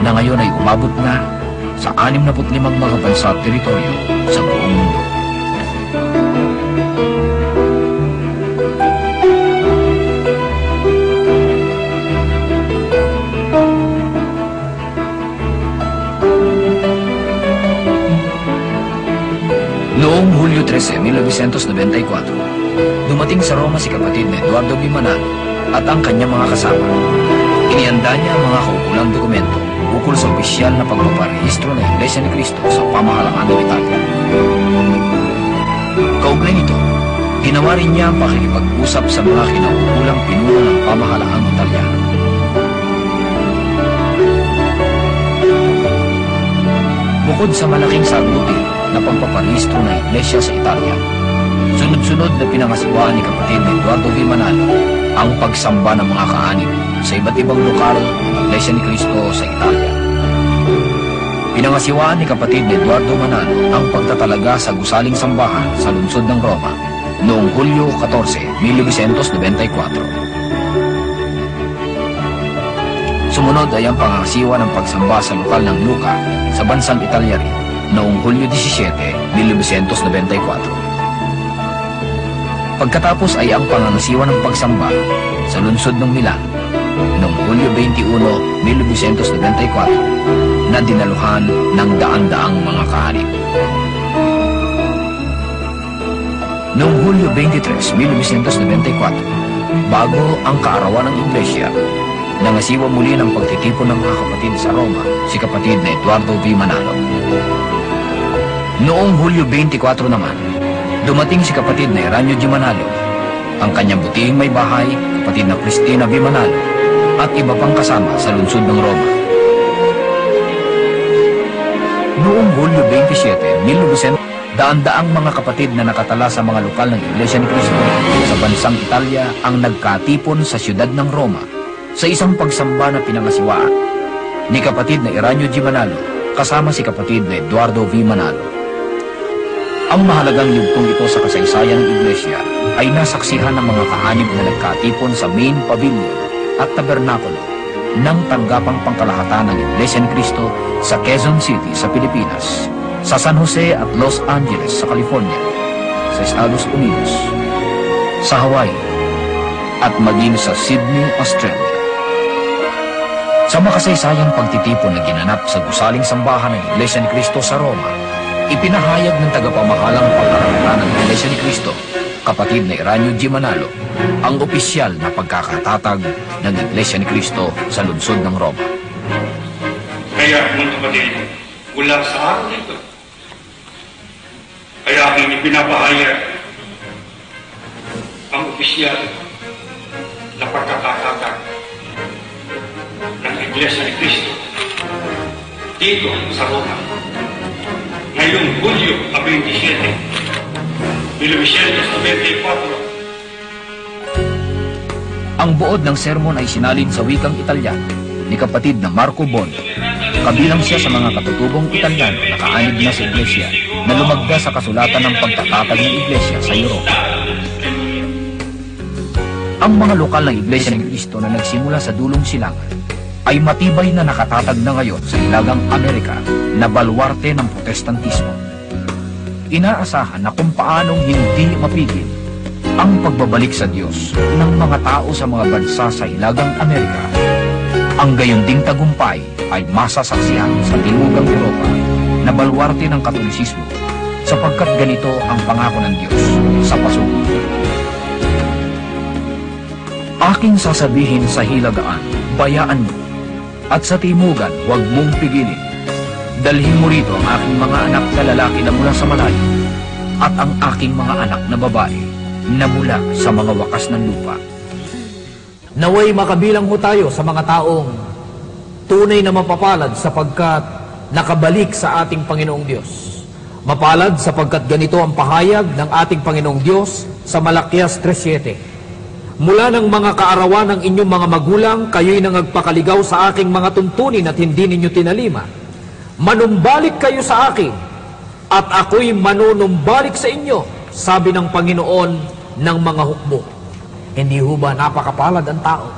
na ngayon ay umabot na sa 65 mga bansa at teritoryo sa buong mundo. Noong Hulyo 13, 1994, dumating sa Roma si kapatid na Eduardo B. Manalo at ang kanyang mga kasama. Inihanda niya ang mga kaukulang dokumento ukol sa opisyal na pagpaparehistro ng Iglesia ni Cristo sa pamahalaan ng Italia. Kaugnay nito, ginawa rin niya ang pakikipag-usap sa mga kinaukulang pinuno ng pamahalaang Italiano. Bukod sa malaking sagutin na pagpaparehistro ng Iglesia sa Italia, sunod-sunod na pinangasiwaan ni kapatid na Eduardo V. Manalo ang pagsamba ng mga kaanib sa iba't ibang lokal ng Iglesia ni Cristo sa Italia. Pinangasiwaan ni kapatid na Eduardo Manalo ang pagtatalaga sa gusaling sambahan sa lungsod ng Roma noong Hulyo 14, 1994. Sumunod ay ang pangangasiwa ng pagsamba sa lokal ng Luca sa bansang Italia rin noong Hulyo 17, 1994. Pagkatapos ay ang pangangasiwa ng pagsamba sa lungsod ng Milan noong Hulyo 21, 1994 na dinaluhan ng daan-daang mga kaanib. Noong Hulyo 23, 1994, bago ang kaarawan ng Iglesia, nangasiwa muli ng pagtitipon ng mga kapatid sa Roma si kapatid na Eduardo V. Manalo. Noong Hulyo 24 naman, dumating si kapatid na Eranio G. Manalo ang kanyang butihing may bahay, kapatid na Cristina V. Manalo, at iba pang kasama sa lungsod ng Roma. Noong Hulyo 27, 1900, daan-daang mga kapatid na nakatala sa mga lokal ng Iglesia ni Cristo sa bansang Italia ang nagkatipon sa siyudad ng Roma sa isang pagsamba na pinangasiwaan ni kapatid na Eranio G. Manalo kasama si kapatid na Eduardo V. Manalo. Ang mahalagang yugtong ito sa kasaysayan ng Iglesia ay nasaksihan ng mga kahanib na nagkatipon sa main pavilion at tabernakulo ng tanggapang pangkalahatan ng Iglesia ni Cristo sa Quezon City sa Pilipinas, sa San Jose at Los Angeles sa California, sa Estados Unidos, sa Hawaii, at maging sa Sydney, Australia. Sa makasaysayang pagtitipon na ginanap sa gusaling sambahan ng Iglesia ni Cristo sa Roma, ipinahayag ng tagapamahalang pangkalahatan ng Iglesia ni Cristo, kapatid na Eranio G. Manalo, ang opisyal na pagkakatatag ng Iglesia ni Cristo sa lungsod ng Roma. Kaya mga kapatid, mula sa araw nito, kaya aking ipinapahayag ang opisyal na pagkakatatag ng Iglesia ni Cristo dito sa Roma. Ngayong Hulyo 27, 1994. Ang buod ng sermon ay sinalin sa wikang Italyan ni kapatid na Marco Bono. Kabilang siya sa mga katutubong Italyano na kaanib na sa Iglesia na lumagda sa kasulatan ng pagtatatag ng Iglesia sa Europa. Ang mga lokal ng Iglesia ng Cristo na nagsimula sa dulong silangan ay matibay na nakatatag na ngayon sa Hilagang Amerika na baluarte ng Protestantismo. Inaasahan na kung paanong hindi mapigil ang pagbabalik sa Diyos ng mga tao sa mga bansa sa Hilagang Amerika, ang gayunding tagumpay ay masasaksihan sa Timugang Europa na baluarte ng Katolisismo sapagkat ganito ang pangako ng Diyos sa pasuko. Aking sasabihin sa hilagaan, bayaan mo, at sa timugan, huwag mong pigilin. Dalhin mo rito ang aking mga anak na lalaki na mula sa malayo, at ang aking mga anak na babae na mula sa mga wakas ng lupa. Naway makabilang ho tayo sa mga taong tunay na mapapalad sapagkat nakabalik sa ating Panginoong Diyos. Mapalad sapagkat ganito ang pahayag ng ating Panginoong Diyos sa Malakias 3:7. Mula ng mga kaarawan ng inyong mga magulang, kayo'y nangagpakaligaw sa aking mga tuntunin at hindi ninyo tinalima. Manumbalik kayo sa akin, at ako'y manunumbalik sa inyo, sabi ng Panginoon ng mga hukbo. Hindi ho ba napakapalad ang tao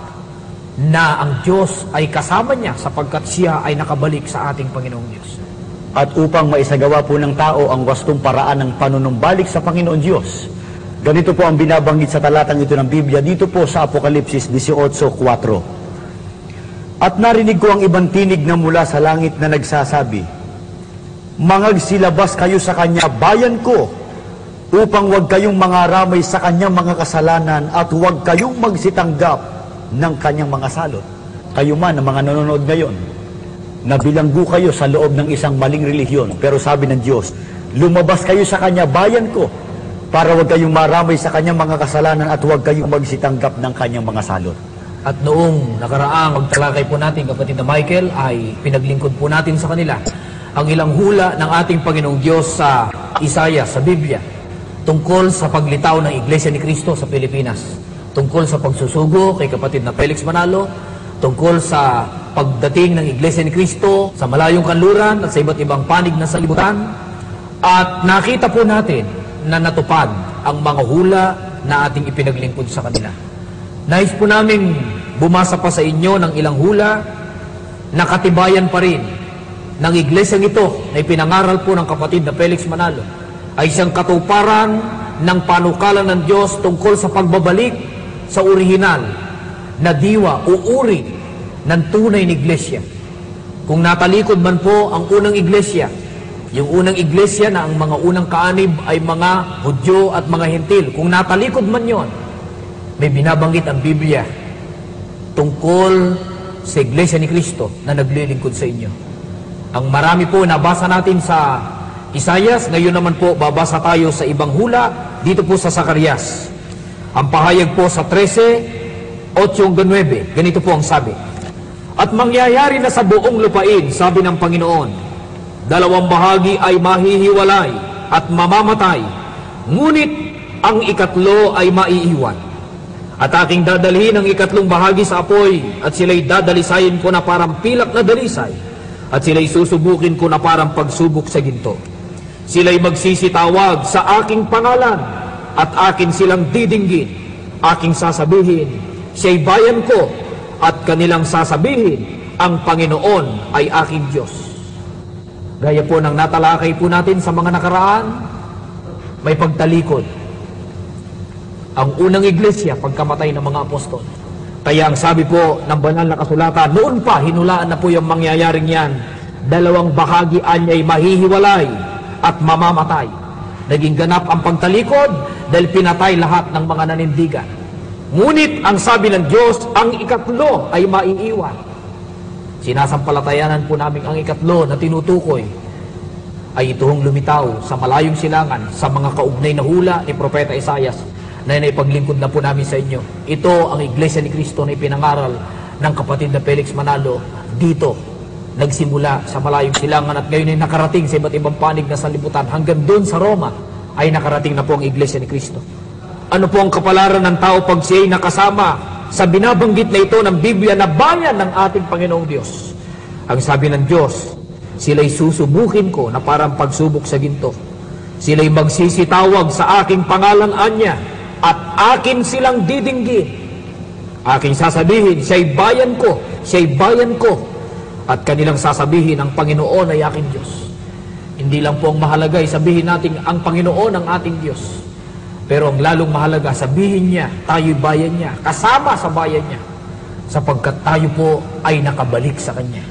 na ang Diyos ay kasama niya sapagkat siya ay nakabalik sa ating Panginoong Diyos? At upang maisagawa po ng tao ang wastong paraan ng panunumbalik sa Panginoon Diyos, ganito po ang binabanggit sa talatang ito ng Biblia, dito po sa Apokalipsis 18:4. At narinig ko ang ibang tinig na mula sa langit na nagsasabi, "Mangagsilabas kayo sa kanya, bayan ko, upang huwag kayong mangaramay sa kanyang mga kasalanan at huwag kayong magsitanggap ng kanyang mga salot." Kayo man, ang mga nanonood ngayon, nabilanggo kayo sa loob ng isang maling relihiyon, pero sabi ng Diyos, lumabas kayo sa kanya, bayan ko, para huwag kayong maramay sa kanyang mga kasalanan at huwag kayong magsitanggap ng kanyang mga salot. At noong nakaraang magtalakay po natin, kapatid na Michael, ay pinaglingkod po natin sa kanila ang ilang hula ng ating Panginoong Diyos sa Isaiah, sa Biblia, tungkol sa paglitaw ng Iglesia ni Cristo sa Pilipinas, tungkol sa pagsusugo kay kapatid na Felix Manalo, tungkol sa pagdating ng Iglesia ni Cristo sa malayong kanluran at sa iba't ibang panig na salibutan. At nakita po natin na natupad ang mga hula na ating ipinaglingkod sa kanila. Nais po namin bumasa pa sa inyo ng ilang hula na katibayan pa rin ng iglesyang ito na ipinangaral po ng kapatid na Felix Manalo ay isang katuparan ng panukalan ng Diyos tungkol sa pagbabalik sa orihinal na diwa o uri ng tunay na iglesia. Kung natalikod man po ang unang iglesia, yung unang iglesia na ang mga unang kaanib ay mga Hudyo at mga Hentil, kung natalikod man yon, may binabanggit ang Biblia tungkol sa Iglesia ni Cristo na naglilingkod sa inyo. Ang marami po nabasa natin sa Isaias, ngayon naman po babasa tayo sa ibang hula dito po sa Zacarias. Ang pahayag po sa 13:8-9, ganito po ang sabi. At mangyayari na sa buong lupain, sabi ng Panginoon, dalawang bahagi ay mahihiwalay at mamamatay, ngunit ang ikatlo ay maiiwan. At aking dadalhin ang ikatlong bahagi sa apoy, at sila'y dadalisayin ko na parang pilak na dalisay, at sila'y susubukin ko na parang pagsubok sa ginto. Sila'y magsisitawag sa aking pangalan, at akin silang didinggin. Aking sasabihin, siya'y bayan ko, at kanilang sasabihin, ang Panginoon ay aking Diyos. Gaya po ng natalakay po natin sa mga nakaraan, may pagtalikod ang unang iglesia pagkamatay ng mga apostol. Kaya ang sabi po ng banal na kasulatan, noon pa, hinulaan na po yung mangyayaring yan. Dalawang bahagi anya'y mahihiwalay at mamamatay. Naging ganap ang pagtalikod dahil pinatay lahat ng mga nanindigan. Ngunit ang sabi ng Diyos, ang ikatlo ay maiiwan. Sinasampalatayanan po namin ang ikatlo na tinutukoy ay itoong lumitaw sa malayong silangan sa mga kaugnay na hula ni Propeta Isaias na naipaglingkod na po namin sa inyo. Ito ang Iglesia ni Cristo na ipinangaral ng kapatid na Felix Manalo. Dito, nagsimula sa malayong silangan at ngayon ay nakarating sa iba't ibang panig na sanlibutan. Hanggang doon sa Roma ay nakarating na po ang Iglesia ni Cristo. Ano po ang kapalaran ng tao pag siya'y nakasama sa binabanggit na ito ng Biblia na bayan ng ating Panginoong Diyos? Ang sabi ng Diyos, sila'y susubukin ko na parang pagsubok sa ginto. Sila'y magsisitawag sa aking pangalan anya, at akin silang didinggin. Aking sasabihin, siya'y bayan ko, siya'y bayan ko. At kanilang sasabihin, ang Panginoon ay aking Diyos. Hindi lang po ang mahalaga, sabihin natin ang Panginoon ang ating Diyos. Pero ang lalong mahalaga, sabihin niya, tayo'y bayan niya, kasama sa bayan niya. Sapagkat tayo po ay nakabalik sa Kanya.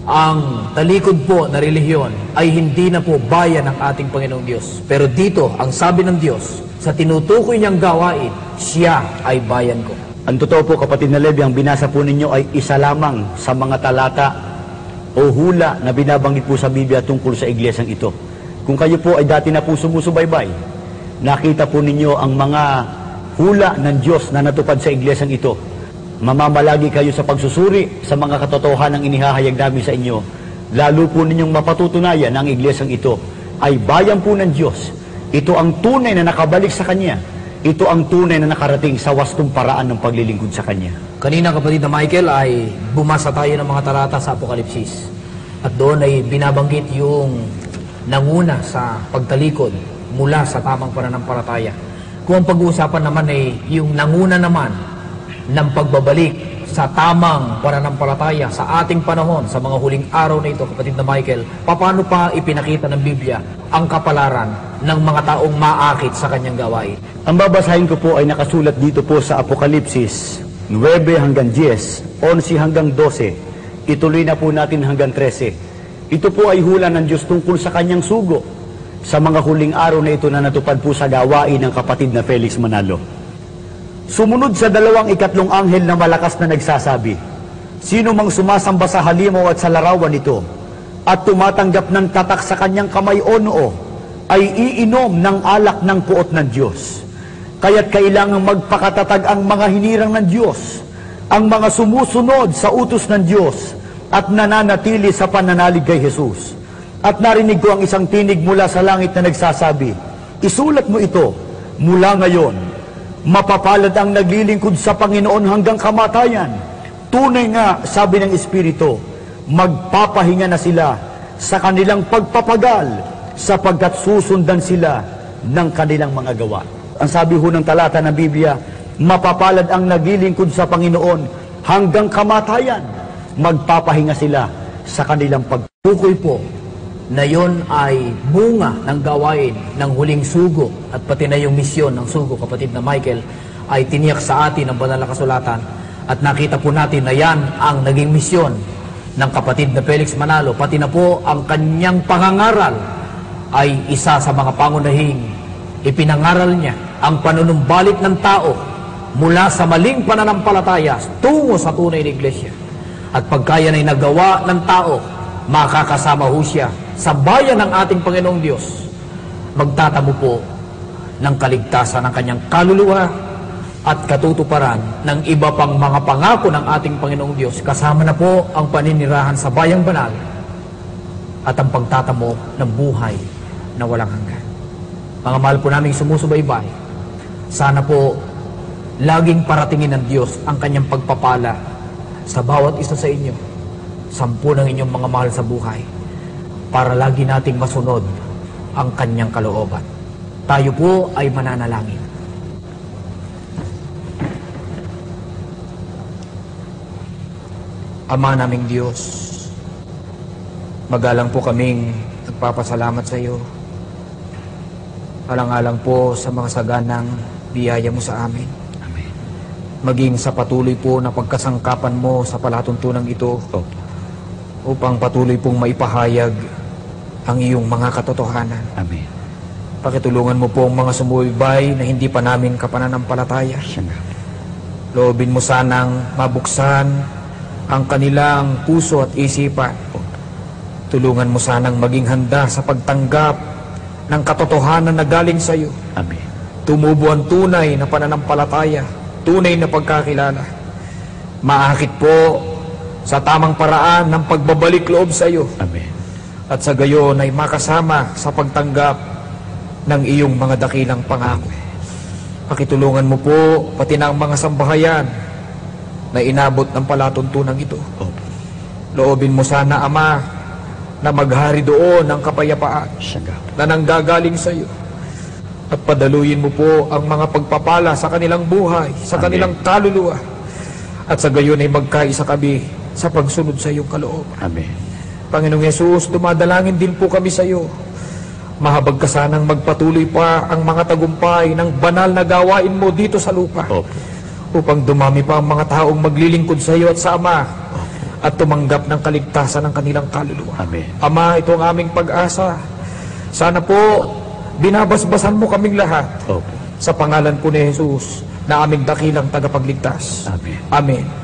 Ang talikod po na relihiyon ay hindi na po bayan ng ating Panginoong Diyos. Pero dito, ang sabi ng Diyos, sa tinutukoy niyang gawain, siya ay bayan ko. Ang totoo po, kapatid na Levi, ang binasa po ninyo ay isa lamang sa mga talata o hula na binabanggit po sa Biblia tungkol sa iglesyang ito. Kung kayo po ay dati na po sumusubaybay, nakita po ninyo ang mga hula ng Diyos na natupad sa iglesyang ito. Mamamalagi kayo sa pagsusuri sa mga katotohanan ng inihahayag namin sa inyo. Lalo po ninyong mapatutunayan na ang iglesyang ito ay bayan po ng Diyos. Ito ang tunay na nakabalik sa Kanya. Ito ang tunay na nakarating sa wastong paraan ng paglilingkod sa Kanya. Kanina, kapatid na Michael, ay bumasa tayo ng mga talata sa Apokalipsis. At doon ay binabanggit yung nanguna sa pagtalikod mula sa tamang pananampalataya. Kung ang pag-uusapan naman ay yung nanguna naman ng pagbabalik sa tamang pananampalataya sa ating panahon, sa mga huling araw na ito, kapatid na Michael, paano pa ipinakita ng Biblia ang kapalaran ng mga taong maakit sa kanyang gawain? Ang babasahin ko po ay nakasulat dito po sa Apokalipsis 9 hanggang 10, 11 hanggang 12. Ituloy na po natin hanggang 13. Ito po ay hula ng Diyos tungkol sa kanyang sugo sa mga huling araw na ito na natupad po sa gawain ng kapatid na Felix Manalo. Sumunod sa dalawang ikatlong anghel na malakas na nagsasabi, sino mang sumasamba sa halimaw at sa larawan nito at tumatanggap ng tatak sa kanyang kamay o noo ay iinom ng alak ng puot ng Diyos. Kaya't kailangang magpakatatag ang mga hinirang ng Diyos, ang mga sumusunod sa utos ng Diyos at nananatili sa pananalig kay Jesus. At narinig ko ang isang tinig mula sa langit na nagsasabi, isulat mo ito mula ngayon. Mapapalad ang naglilingkod sa Panginoon hanggang kamatayan. Tunay nga, sabi ng Espiritu, magpapahinga na sila sa kanilang pagpapagal sapagkat susundan sila ng kanilang mga gawa. Ang sabi ho ng talata ng Biblia, mapapalad ang naglilingkod sa Panginoon hanggang kamatayan. Magpapahinga sila sa kanilang pagtukoy po na yon ay bunga ng gawain ng huling sugo at pati na yung misyon ng sugo, kapatid na Michael, ay tiniyak sa atin ng banal na kasulatan at nakita po natin na yan ang naging misyon ng kapatid na Felix Manalo, pati na po ang kanyang pangangaral ay isa sa mga pangunahing ipinangaral niya, ang panunumbalik ng tao mula sa maling pananampalataya tungo sa tunay na iglesia. At pagkaya ay nagawa ng tao, makakasama ho siya sa bayan ng ating Panginoong Diyos, magtatamo po ng kaligtasan ng kanyang kaluluwa at katutuparan ng iba pang mga pangako ng ating Panginoong Diyos, kasama na po ang paninirahan sa bayang banal at ang pagtatamo ng buhay na walang hanggan. Mga mahal po naming sumusubaybay, sana po laging paratingin ng Diyos ang kanyang pagpapala sa bawat isa sa inyo, 10 ng inyong mga mahal sa buhay, para lagi nating masunod ang kanyang kalooban. Tayo po ay mananalangin. Ama naming Diyos, magalang po kaming nagpapasalamat sa iyo. Alang-alang po sa mga saganang biyaya mo sa amin. Amen. Maging sa patuloy po na pagkasangkapan mo sa palatuntunang ito, upang patuloy pong maipahayag ang iyong mga katotohanan. Amen. Pakitulungan mo po ang mga sumubaybay na hindi pa namin kapananampalataya. Loobin mo sanang mabuksan ang kanilang puso at isipan. Tulungan mo sanang maging handa sa pagtanggap ng katotohanan na galing sa iyo. Amen. Tumubo ang tunay na pananampalataya, tunay na pagkakilala. Maakit po sa tamang paraan ng pagbabalik loob sa iyo. Amen. At sa gayon ay makasama sa pagtanggap ng iyong mga dakilang pangako. Pakitulungan mo po pati ng mga sambahayan na inabot ng palatuntunan ito. Loobin mo sana, Ama, na maghari doon ng kapayapaan na nanggagaling sa iyo. At padaluyin mo po ang mga pagpapala sa kanilang buhay, sa kanilang kaluluwa. At sa gayon ay magkaisa kami sa pagsunod sa iyong kalooban. Amen. Panginoong Yesus, dumadalangin din po kami sa iyo. Mahabag ka sanang magpatuloy pa ang mga tagumpay ng banal na gawain mo dito sa lupa. Upang dumami pa ang mga taong maglilingkod sa iyo at sa Ama at tumanggap ng kaligtasan ng kanilang kaluluwa. Amen. Ama, ito ang aming pag-asa. Sana po, binabasbasan mo kaming lahat. Sa pangalan po ni Jesus na aming dakilang tagapagligtas. Amen. Amen.